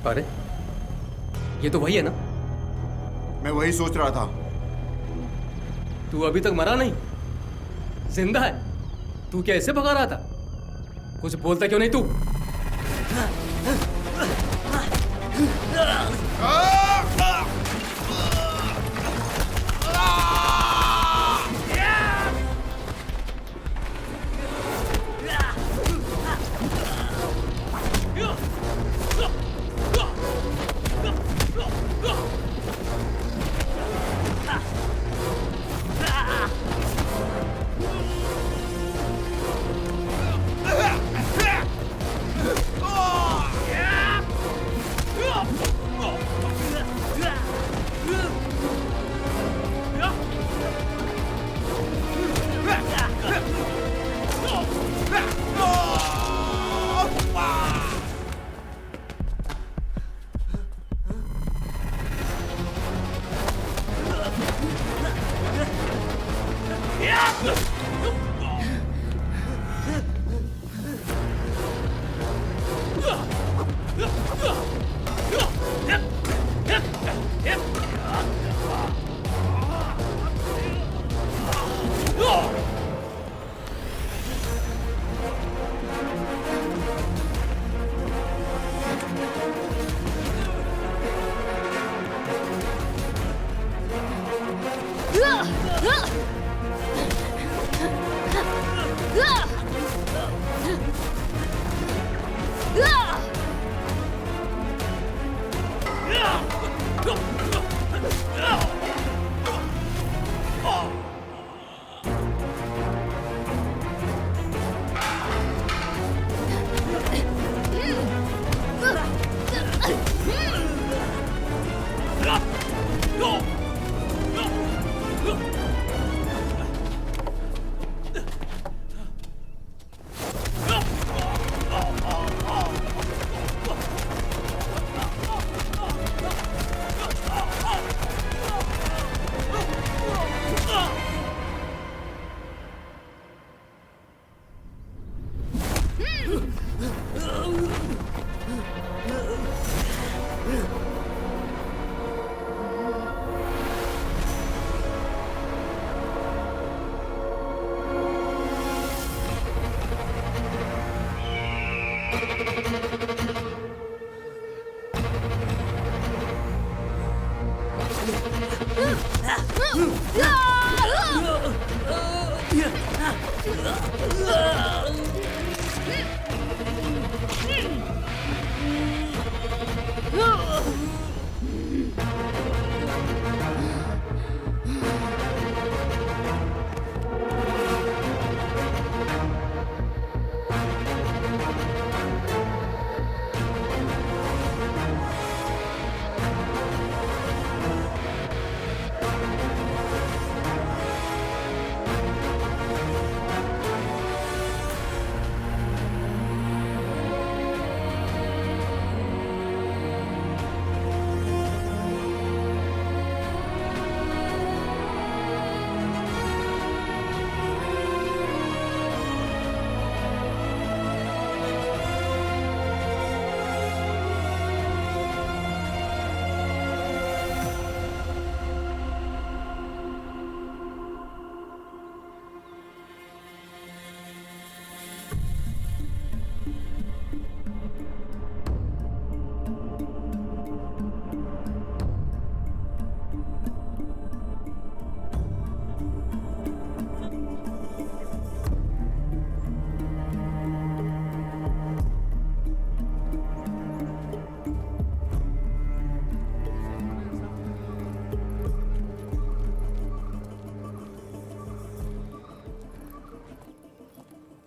अरे ये तो वही है ना? मैं वही सोच रहा था। तू अभी तक मरा नहीं, जिंदा है। तू क्या ऐसे भगा रहा था? कुछ बोलता क्यों नहीं तू?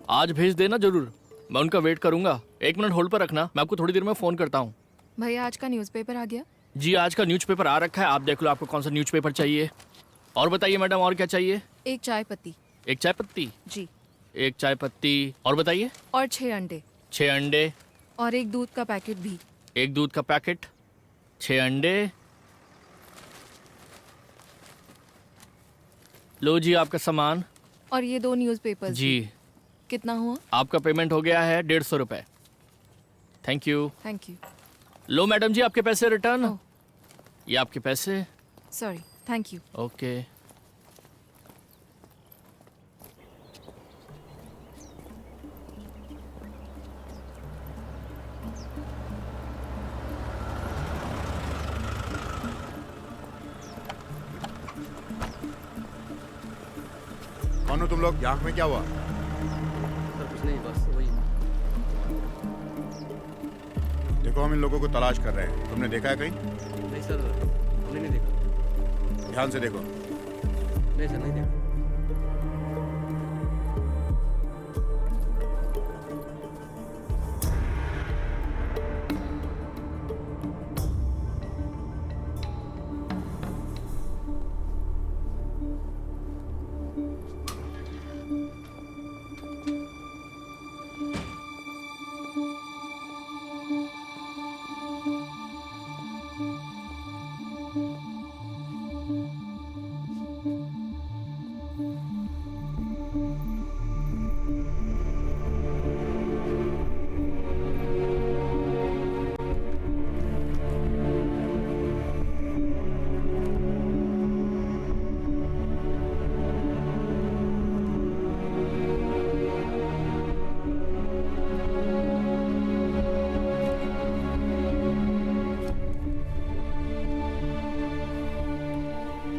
आज भेज देना जरूर, मैं उनका वेट करूंगा। 1 मिनट होल्ड पर रखना, मैं आपको थोड़ी देर में फोन करता हूँ। भैया आज का न्यूज़पेपर आ गया? जी आज का न्यूज़पेपर आ रखा है, आप देख लो आपको कौन सा न्यूज़पेपर चाहिए। और बताइए मैडम, और क्या चाहिए? एक चाय पत्ती। एक चाय पत्ती? जी। एक चाय पत्ती, और बताइए? और 6 अंडे। 6 अंडे। और एक दूध का पैकेट भी। एक दूध का पैकेट, 6 अंडे। लो जी आपका सामान। और ये 2 न्यूज़पेपर। जी। कितना हुआ? आपका पेमेंट हो गया है 150 रुपए। Thank you. Thank you. लो मैडम जी आपके पैसे रिटर्न। ये आपके पैसे। Sorry, thank you. ओके। कौन हो तुम लोग? आँख में क्या हुआ? सर कुछ नहीं, बस वही। देखो हम इन लोगों को तलाश कर रहे हैं, तुमने देखा है कहीं? नहीं सर, हमने नहीं देखा। ध्यान से देखो। नहीं सर, नहीं देखा।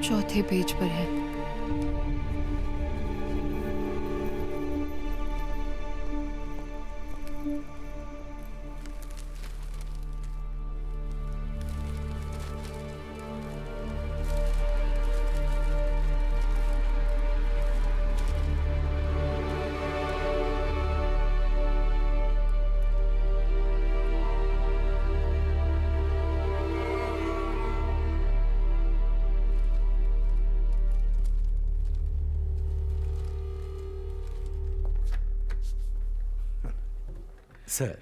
चौथे पेज पर है। सर,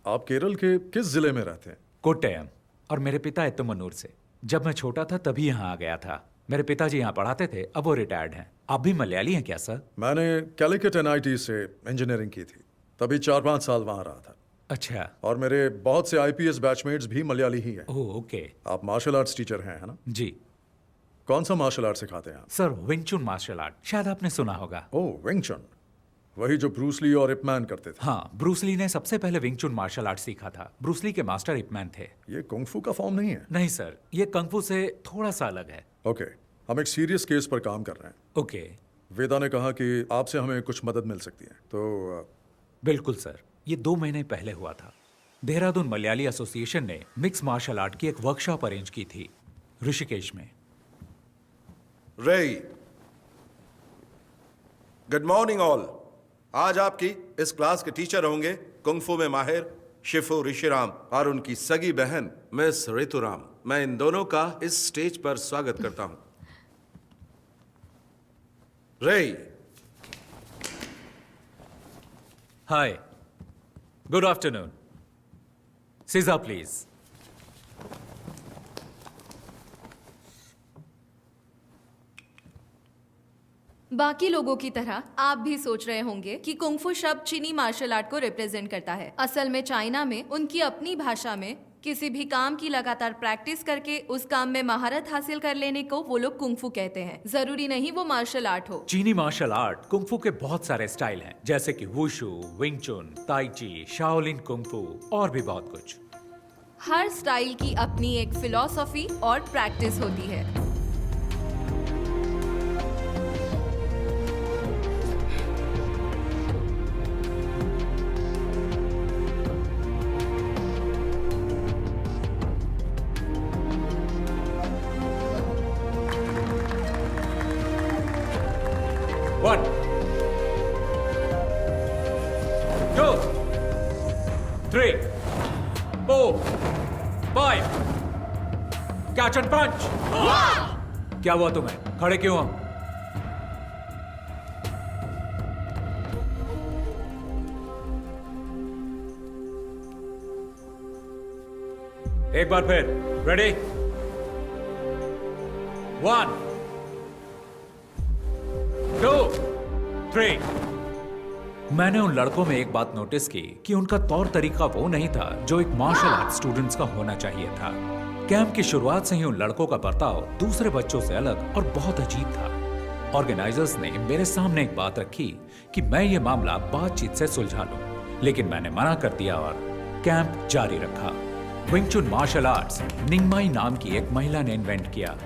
आप केरल के किस जिले में रहते हैं? कोट्टयम। और मेरे पिता एत्तमनूर से। जब मैं छोटा था तभी यहाँ आ गया था। मेरे पिताजी यहाँ पढ़ाते थे, अब वो रिटायर्ड हैं। आप भी मलयाली हैं क्या सर? मैंने कैलिकट NIT से इंजीनियरिंग की थी, तभी 4-5 साल वहाँ रहा था। अच्छा। और मेरे बहुत से IPS बैचमेट्स भी मलयाली ही हैं। Oh okay. आप मार्शल आर्ट्स टीचर हैं, है ना? जी। कौन सा मार्शल आर्ट सिखाते हैं आप? सर विंग चुन मार्शल आर्ट, शायद आपने सुना होगा। ओह विंग चुन। वही जो ब्रूस ली और इपमैन करते थे। हाँ, ब्रूस ली ने सबसे पहले विंग चुन मार्शल आर्ट सीखा था। ब्रूस ली के मास्टर इपमैन थे। ये कुंग-फू का फॉर्म नहीं है? नहीं सर, ये कंग-फू से थोड़ा सा अलग है। ओके, हम एक सीरियस केस पर काम कर रहे हैं। ओके। वेदा ने कहा कि आपसे हमें कुछ मदद मिल सकती है, तो बिल्कुल सर, ये 2 महीने पहले हुआ था। देहरादून मलयाली एसोसिएशन ने मिक्स मार्शल आर्ट की एक वर्कशॉप अरेंज की थी ऋषिकेश में। रेई, गुड मॉर्निंग ऑल। आज आपकी इस क्लास के टीचर होंगे कुंग-फू में माहिर शिफू ऋषिराम और उनकी सगी बहन मिस ऋतुराम। मैं इन दोनों का इस स्टेज पर स्वागत करता हूं। रेई। हाय, गुड आफ्टरनून। सीजा प्लीज। बाकी लोगों की तरह आप भी सोच रहे होंगे कि कुंग-फू शब्द चीनी मार्शल आर्ट को रिप्रेजेंट करता है। असल में चाइना में उनकी अपनी भाषा में किसी भी काम की लगातार प्रैक्टिस करके उस काम में महारत हासिल कर लेने को वो लोग कुंग-फू कहते हैं। जरूरी नहीं वो मार्शल आर्ट हो। चीनी मार्शल आर्ट कुंग-फू के बहुत सारे स्टाइल हैं, जैसे कि वुशु, विंग चुन, ताई ची, शाओलिन कुंग-फू और भी बहुत कुछ। हर स्टाइल की अपनी एक फिलॉसफी और प्रैक्टिस होती है। One, 2, 3, 4, 5. Catch and punch. क्या हुआ तुम्हें? खड़े क्यों हो? एक बार फिर। रेडी? 1, 2, 3। मैंने उन लड़कों में एक बात नोटिस की कि उनका तौर तरीका वो नहीं था जो एक मार्शल आर्ट स्टूडेंट्स का होना चाहिए था। कैंप की शुरुआत से ही उन लड़कों का बर्ताव दूसरे बच्चों से अलग और बहुत अजीब था। ऑर्गेनाइजर्स ने मेरे सामने एक बात रखी कि मैं ये मामला बातचीत से सुलझा लूं, लेकिन मैंने मना कर दिया और कैंप जारी रखा। विंग चुन मार्शल आर्ट्स निंगमाई नाम की एक महिला ने इन्वेंट किया।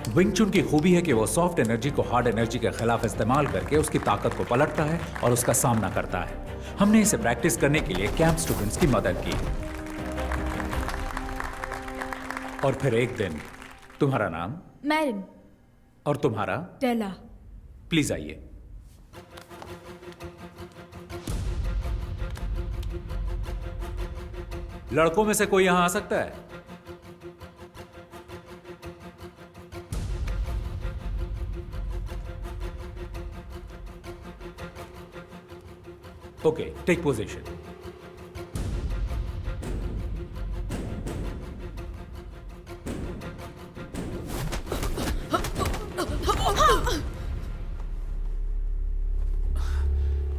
विंग चुन की खूबी है कि वो सॉफ्ट एनर्जी को हार्ड एनर्जी के खिलाफ इस्तेमाल करके उसकी ताकत को पलटता है और उसका सामना करता है। हमने इसे प्रैक्टिस करने के लिए कैंप स्टूडेंट्स की मदद की। और फिर एक दिन, तुम्हारा नाम? मैरिन। और तुम्हारा? टेला। प्लीज आइए। लड़कों में से कोई यहां आ सकता है? Okay, take position.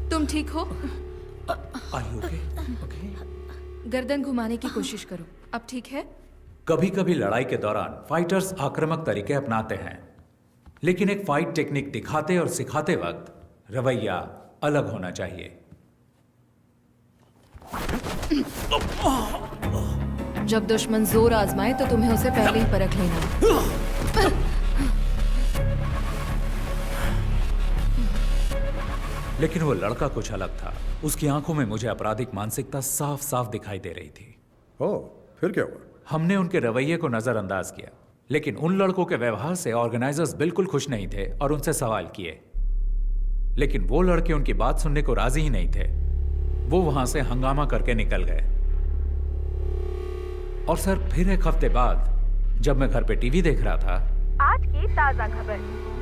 तुम ठीक हो? Are you okay? Okay. गर्दन घुमाने की कोशिश करो। अब ठीक है? कभी कभी लड़ाई के दौरान फाइटर्स आक्रामक तरीके अपनाते हैं, लेकिन एक फाइट टेक्निक दिखाते और सिखाते वक्त रवैया अलग होना चाहिए। जब दुश्मन जोर आजमाए तो तुम्हें उसे पहले ही परख लेना। लेकिन वो लड़का कुछ अलग था। उसकी आंखों में मुझे आपराधिक मानसिकता साफ साफ दिखाई दे रही थी। ओह, फिर क्या हुआ? हमने उनके रवैये को नजरअंदाज किया, लेकिन उन लड़कों के व्यवहार से ऑर्गेनाइजर्स बिल्कुल खुश नहीं थे और उनसे सवाल किए, लेकिन वो लड़के उनकी बात सुनने को राजी ही नहीं थे। वो वहां से हंगामा करके निकल गए। और सर, फिर एक हफ्ते बाद जब मैं घर पे टीवी देख रहा था, आज की ताजा खबर।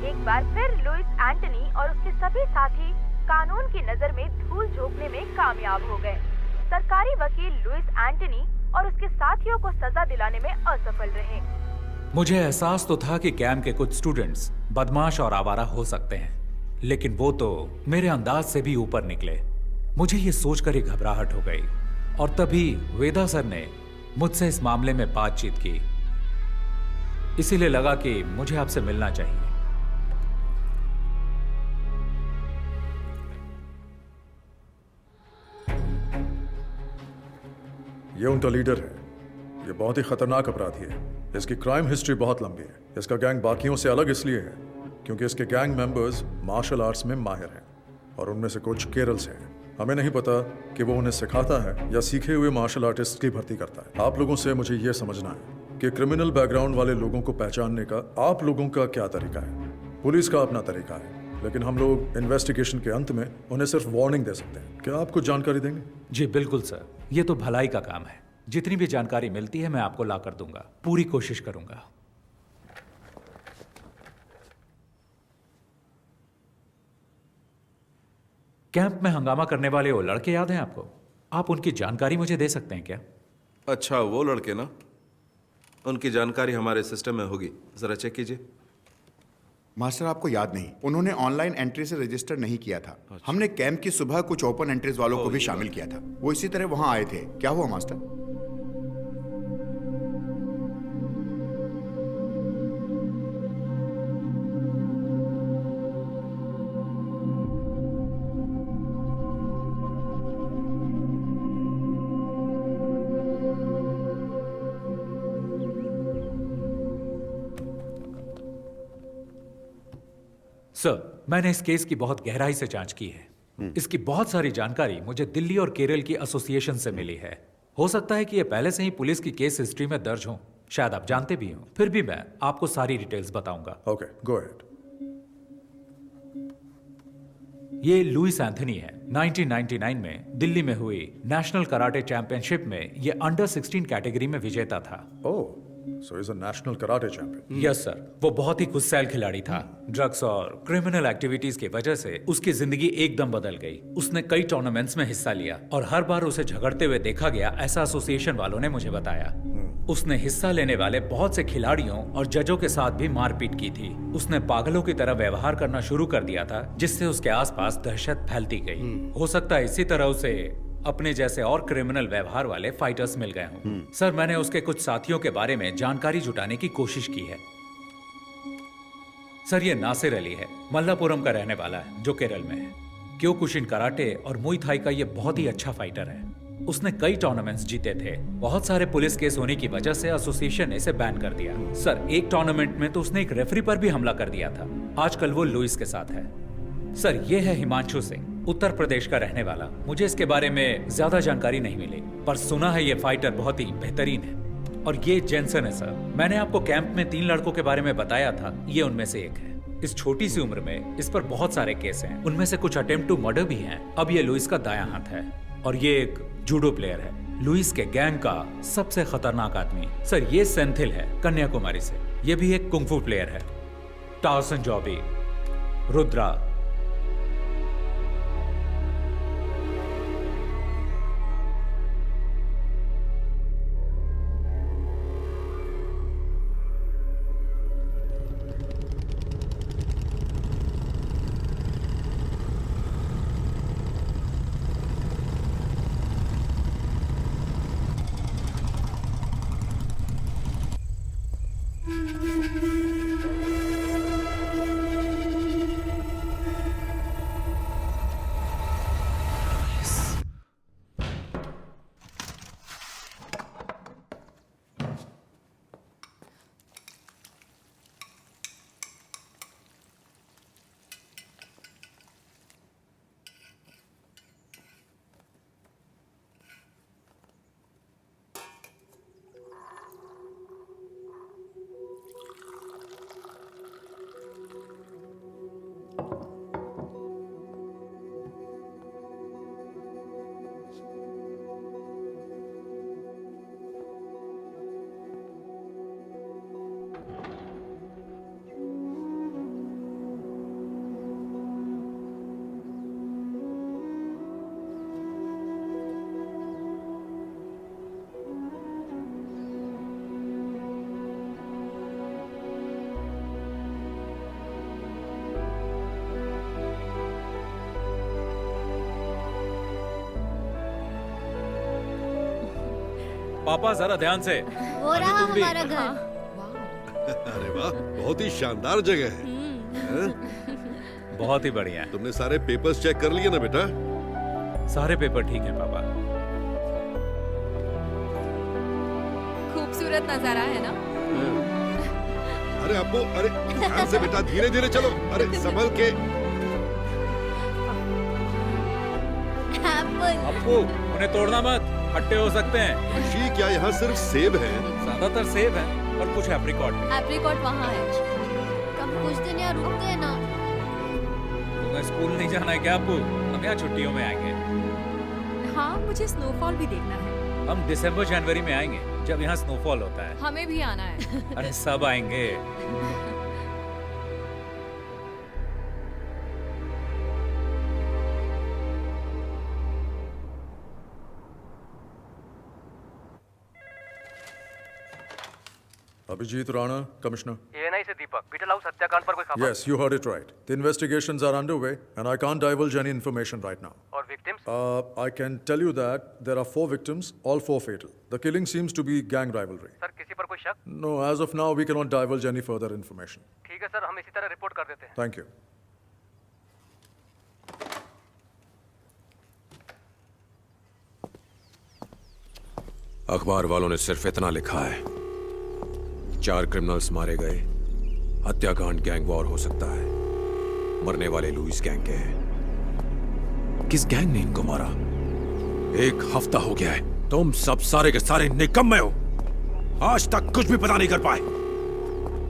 एक बार फिर लुइस एंटनी और उसके सभी साथी कानून की नजर में धूल झोंकने में कामयाब हो गए। सरकारी वकील लुइस एंटनी और उसके साथियों को सजा दिलाने में असफल रहे। मुझे एहसास तो था कि कैंप के कुछ स्टूडेंट्स बदमाश और आवारा हो सकते हैं, लेकिन वो तो मेरे अंदाज से भी ऊपर निकले। मुझे ये सोचकर ही घबराहट हो गई और तभी वेदा सर ने मुझसे इस मामले में बातचीत की। इसीलिए लगा कि मुझे आपसे मिलना चाहिए। ये उनका लीडर है। ये बहुत ही खतरनाक अपराधी है। इसकी क्राइम हिस्ट्री बहुत लंबी है। इसका गैंग बाकियों से अलग इसलिए है क्योंकि इसके गैंग मेंबर्स मार्शल आर्ट्स में माहिर हैं और उनमें से कुछ केरल से हैं। हमें नहीं पता कि वो उन्हें सिखाता है या सीखे हुए मार्शल आर्टिस्ट की भर्ती करता है। आप लोगों से मुझे ये समझना है कि क्रिमिनल बैकग्राउंड वाले लोगों को पहचानने का आप लोगों का क्या तरीका है। पुलिस का अपना तरीका है, लेकिन हम लोग इन्वेस्टिगेशन के अंत में उन्हें सिर्फ वार्निंग दे सकते हैं। क्या आप कुछ जानकारी देंगे? जी बिल्कुल सर, ये तो भलाई का काम है। जितनी भी जानकारी मिलती है मैं आपको ला कर दूंगा, पूरी कोशिश करूंगा। कैंप में हंगामा करने वाले वो लड़के याद हैं आपको? आप उनकी जानकारी मुझे दे सकते हैं क्या? अच्छा, वो लड़के ना, उनकी जानकारी हमारे सिस्टम में होगी, जरा चेक कीजिए। मास्टर आपको याद नहीं, उन्होंने ऑनलाइन एंट्री से रजिस्टर नहीं किया था। हमने कैंप की सुबह कुछ ओपन एंट्रीज वालों को भी शामिल किया था। वो इसी तरह वहां आए थे। क्या हुआ मास्टर? सर, मैंने इस केस की बहुत गहराई से जांच की है। इसकी बहुत सारी जानकारी मुझे दिल्ली और केरल की एसोसिएशन से मिली है। हो सकता है कि यह पहले से ही पुलिस की केस हिस्ट्री में दर्ज हो, शायद आप जानते भी हो। फिर भी मैं आपको सारी डिटेल्स बताऊंगा। Okay, go ahead. ये लुइस एंथनी है। 1999 में दिल्ली में हुई नेशनल कराटे चैंपियनशिप में ये अंडर 16 कैटेगरी में विजेता था। Oh, so is a national karate champion. Yes sir, वो बहुत ही गुस्सैल खिलाड़ी था। ड्रग्स और क्रिमिनल एक्टिविटीज की वजह से उसकी जिंदगी एकदम बदल गई। उसने कई टूर्नामेंट्स में हिस्सा लिया और हर बार उसे झगड़ते हुए देखा गया, ऐसा एसोसिएशन वालों ने मुझे बताया। उसने हिस्सा लेने वाले बहुत से खिलाड़ियों और जजों के साथ भी मारपीट की थी। उसने पागलों की तरह व्यवहार करना शुरू कर दिया था, जिससे उसके आसपास दहशत फैलती गई। हो सकता है इसी तरह उसे अपने जैसे और क्रिमिनल व्यवहार वाले फाइटर्स मिल गए हों। सर, मैंने उसके कुछ साथियों के बारे में जानकारी जुटाने की कोशिश की है। सर, ये नासिर अली है, मल्लापुरम का रहने वाला है, जो केरल में है। क्योकुशिन कराटे और मुई थाई का ये बहुत ही अच्छा फाइटर है। उसने कई टूर्नामेंट्स जीते थे। बहुत सारे पुलिस केस होने की वजह से एसोसिएशन ने इसे बैन कर दिया। सर, एक टूर्नामेंट में तो उसने एक रेफरी पर भी हमला कर दिया था। आजकल वो लुइस के साथ है। सर, ये है हिमांशु सिंह, उत्तर प्रदेश का रहने वाला। मुझे इसके बारे में ज्यादा जानकारी नहीं मिली, पर सुना है ये फाइटर बहुत ही बेहतरीन है। और ये जेंसन है सर। मैंने आपको कैंप में 3 लड़कों के बारे में बताया था, ये उनमें से एक है। इस छोटी सी उम्र में इस पर बहुत सारे केस हैं, उनमें से कुछ अटेम्प्ट टू मर्डर भी हैं। अब ये लुइस का दायां हाथ है और ये एक जूडो प्लेयर है। लुइस के गैंग का सबसे खतरनाक आदमी सर ये सेंथिल है, कन्याकुमारी से। ये भी एक कुंफू प्लेयर है। टाउसन जॉबी, रुद्रा। पापा जरा ध्यान से। वो रहा हमारा घर। अरे वाह, बहुत ही शानदार जगह है। बहुत ही बढ़िया। तुमने सारे पेपर्स चेक कर लिए ना बेटा? सारे पेपर ठीक हैं पापा। खूबसूरत नजारा है ना? अरे अप्पू, अरे ध्यान से बेटा, धीरे धीरे चलो, अरे संभल के। अप्पू, उन्हें तोड़ना मत, खट्टे हो सकते हैं। ऋषि, क्या यहाँ सिर्फ सेब है? ज्यादातर सेब है और कुछ एप्रिकॉट। एप्रिकॉट वहाँ है। कब कुछ दिन यहाँ रुकते हैं ना। तुम्हें स्कूल नहीं जाना है क्या अप्पू? हम यहाँ छुट्टियों में आएंगे। हाँ, मुझे स्नोफॉल भी देखना है। हम दिसंबर जनवरी में आएंगे जब यहाँ स्नोफॉल होता है। हमें भी आना है। अरे सब आएंगे। Abhijit Rana, Commissioner. ANI से दीपक, बीटल हाउस हत्याकांड पर कोई खबर? Yes, you heard it right. The investigations are underway, and I can't divulge any information right now. और victims? I can tell you that there are 4 victims, all 4 fatal. The killing seems to be gang rivalry. Sir, किसी पर कोई शक? No, as of now, we cannot divulge any further information. ठीक है sir, हम इसी तरह रिपोर्ट कर देते हैं। Thank you. अखबार वालों ने सिर्फ इतना लिखा है, 4 क्रिमिनल्स मारे गए, हत्याकांड गैंग वॉर हो सकता है, मरने वाले लुइस गैंग के हैं। किस गैंग ने इनको मारा? 1 हफ्ता हो गया है, तुम सब सारे के सारे निकम्मे हो, आज तक कुछ भी पता नहीं कर पाए।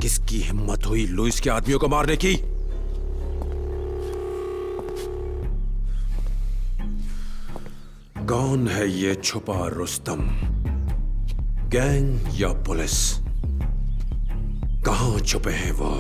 किसकी हिम्मत हुई लुइस के आदमियों को मारने की? कौन है ये छुपा रुस्तम? गैंग या पुलिस? कहां छुपे हैं वो?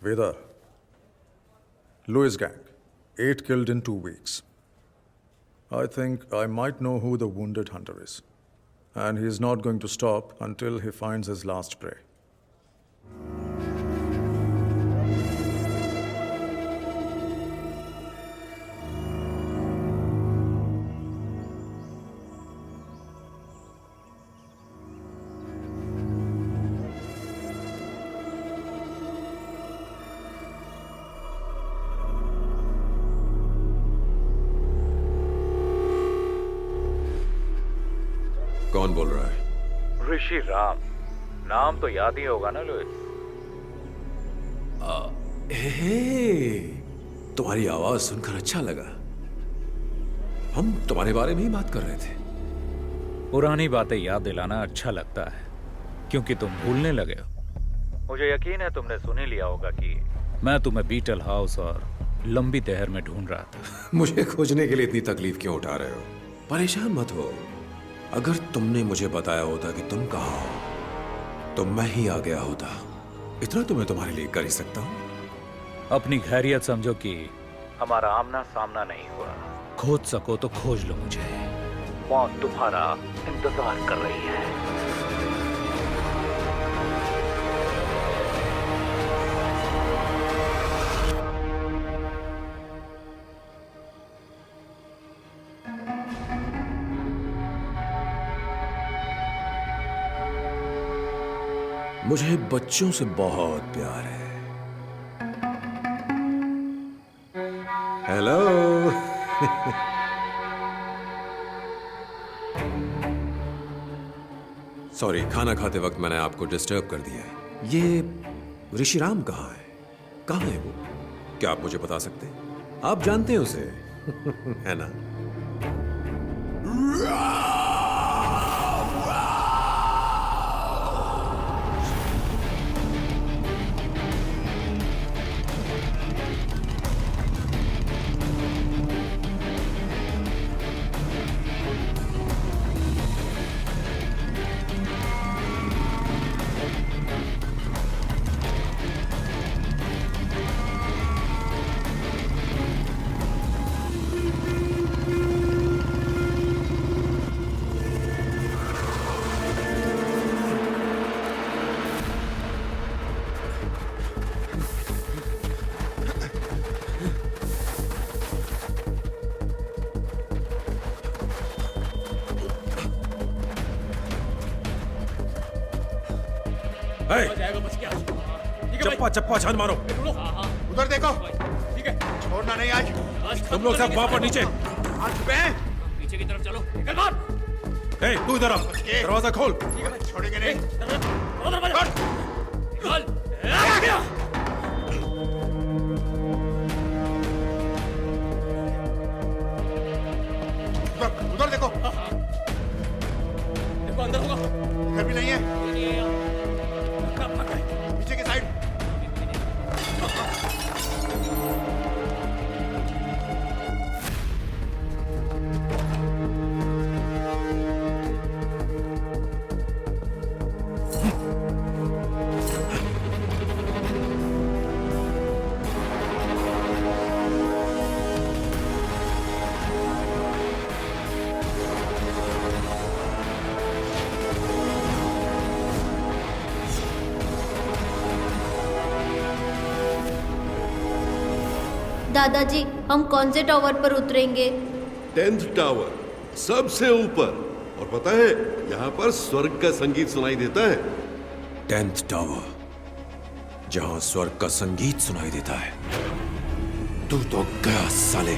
Veda, Lewis gang, 8 killed in 2 weeks. I think I might know who the wounded hunter is. And he is not going to stop until he finds his last prey. कौन बोल रहा है? ऋषि राम। नाम तो याद ही होगा ना लुइस? हे, तुम्हारी आवाज सुनकर अच्छा लगा। हम तुम्हारे बारे में ही बात कर रहे थे। पुरानी बातें याद दिलाना अच्छा लगता है, क्योंकि तुम भूलने लगे हो। मुझे यकीन है तुमने सुन ही लिया होगा कि मैं तुम्हें बीटल हाउस और लंबी तहर में ढूंढ रहा था। मुझे खोजने के लिए इतनी तकलीफ क्यों उठा रहे हो? परेशान मत हो। अगर तुमने मुझे बताया होता कि तुम कहाँ हो, तो मैं ही आ गया होता। इतना तो मैं तुम्हारे लिए कर ही सकता हूँ। अपनी खैरियत समझो कि हमारा आमना सामना नहीं हुआ। खोज सको तो खोज लो मुझे। मौत तुम्हारा इंतजार कर रही है। मुझे बच्चों से बहुत प्यार है। हेलो। सॉरी, खाना खाते वक्त मैंने आपको डिस्टर्ब कर दिया है। ये ऋषिराम कहाँ है? कहाँ है वो? क्या आप मुझे बता सकते हैं? आप जानते हैं उसे है ना? चप्पा चप्पा छान मारो। उधर देखो। ठीक है, छोड़ना नहीं आज। तुम लोग सब वहां पर नीचे। पीछे की तरफ चलो। निकल बाहर। ए, तू इधर आ। दरवाजा खोल। छोड़ेंगे नहीं। उधर देखो। देखो अंदर होगा। इधर भी नहीं है। पीछे की साइड। दादाजी, हम कौन से टावर पर उतरेंगे? 10th टावर, सबसे ऊपर। और पता है, यहाँ पर स्वर्ग का संगीत सुनाई देता है। 10th टावर, जहां स्वर्ग का संगीत सुनाई देता है। तू तो गया साले।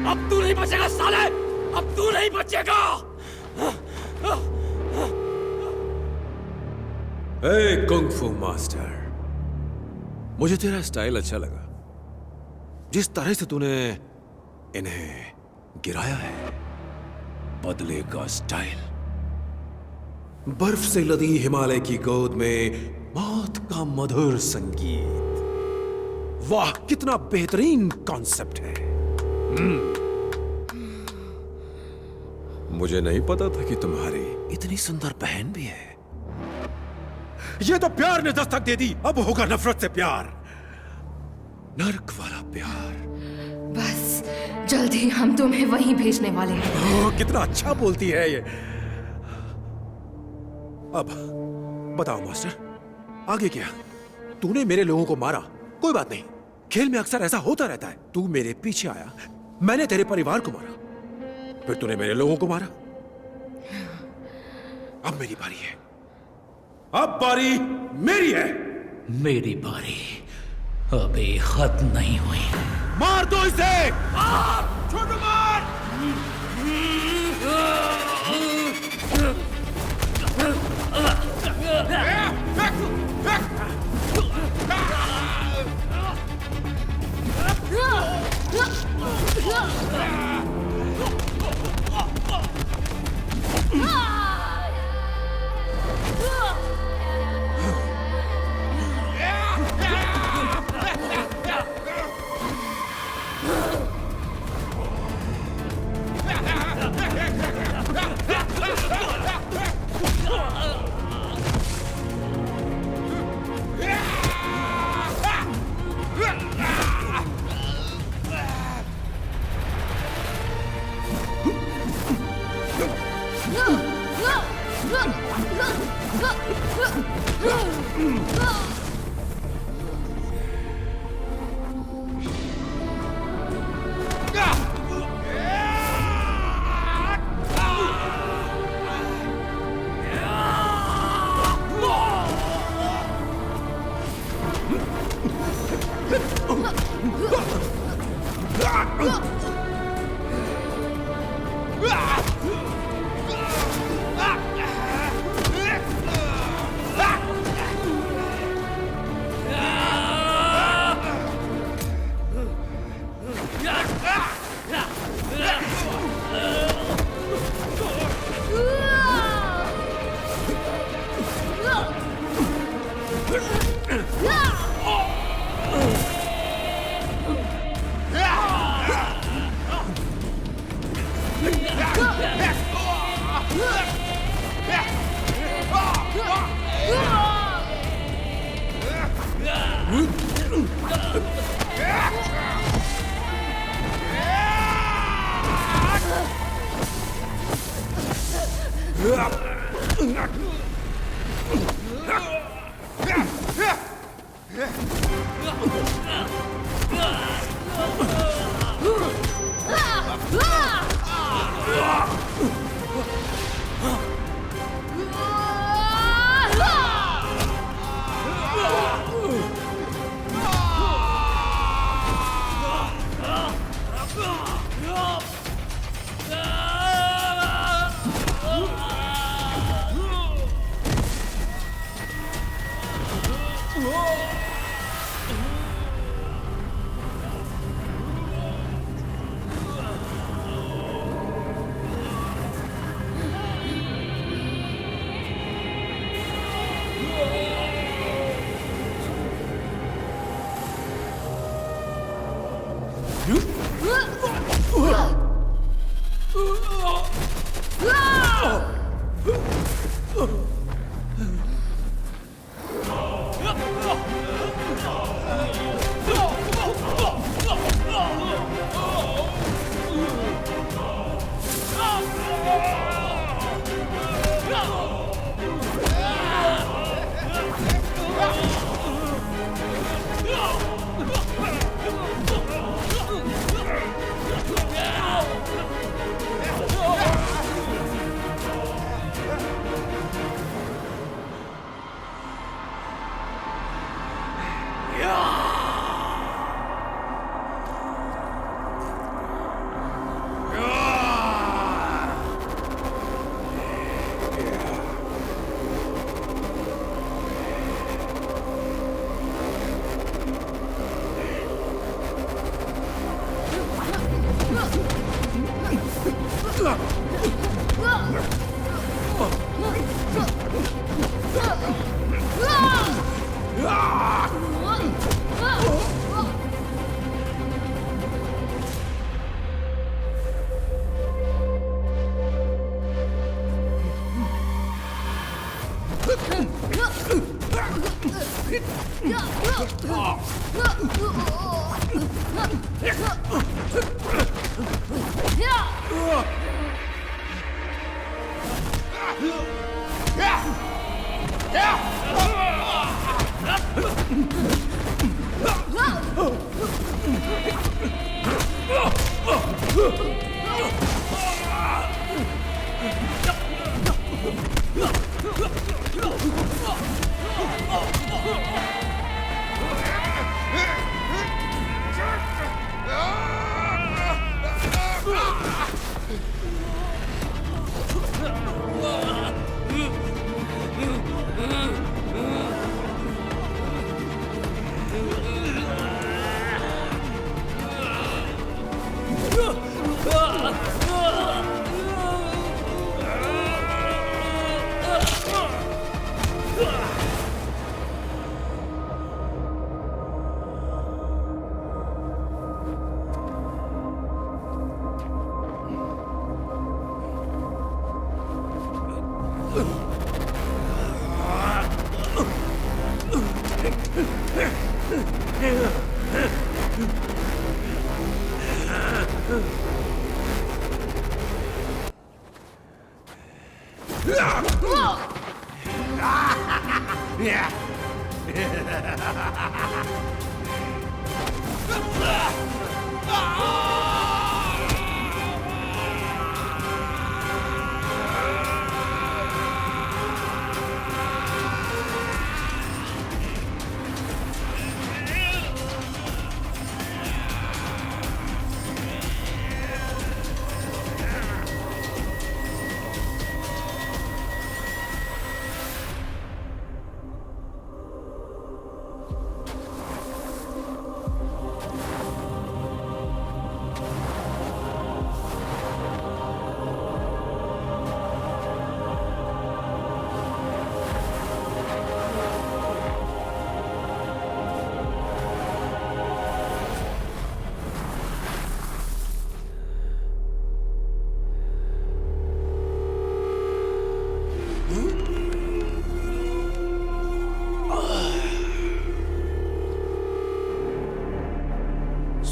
अब तू नहीं बचेगा साले, अब तू नहीं बचेगा। ए कुंग-फू मास्टर, मुझे तेरा स्टाइल अच्छा लगा। जिस तरह से तूने इन्हें गिराया है, बदले का स्टाइल। बर्फ से लदी हिमालय की गोद में मौत का मधुर संगीत। वाह, कितना बेहतरीन कॉन्सेप्ट है। मुझे नहीं पता था कि तुम्हारी इतनी सुंदर बहन भी है। ये तो प्यार ने दस्तक दे दी, अब होगा नफरत से प्यार, नर्क वाला प्यार। बस जल्दी हम तुम्हें वहीं भेजने वाले हैं। ओह, कितना अच्छा बोलती है ये। अब बताओ मास्टर, आगे क्या? तूने मेरे लोगों को मारा, कोई बात नहीं, खेल में अक्सर ऐसा होता रहता है। तू मेरे पीछे आया, मैंने तेरे परिवार को मारा, फिर तूने मेरे लोगों को मारा। अब मेरी बारी है, अब बारी मेरी है। मेरी बारी अभी खत्म नहीं हुई। मार दो इसे। छोटू मार।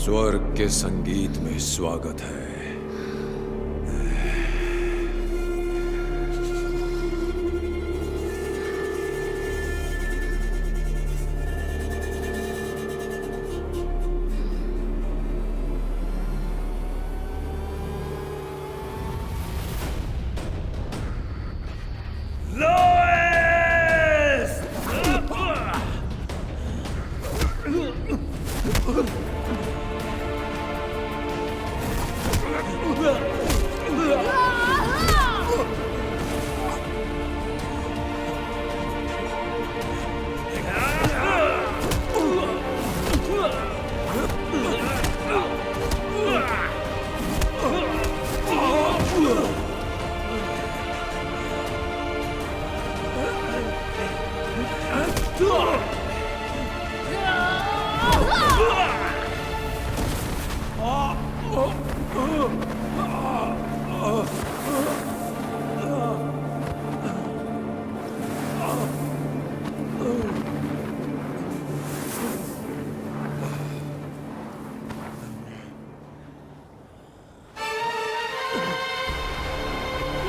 स्वर्ग के संगीत में स्वागत है।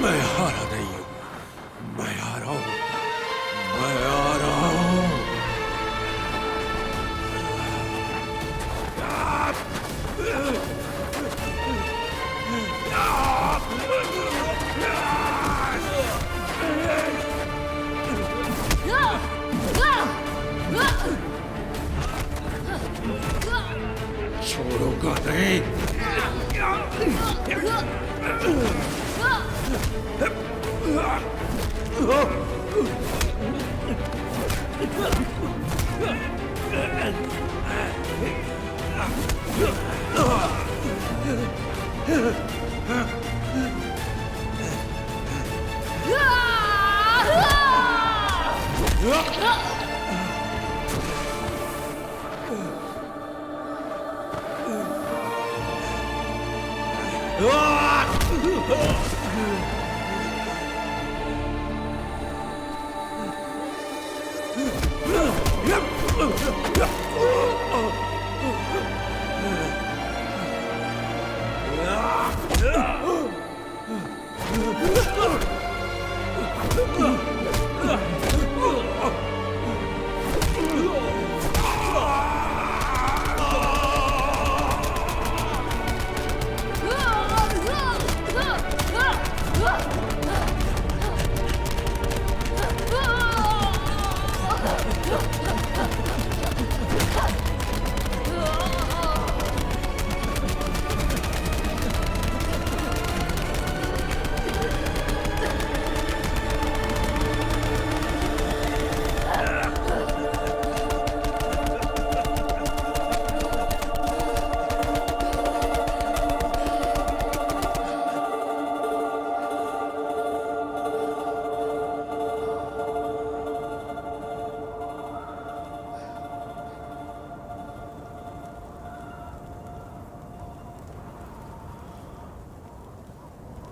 मैं हारा नहीं हूं, मैं आ रहा हूं, मैं आ रहा हूं। छोड़ूंगा नहीं।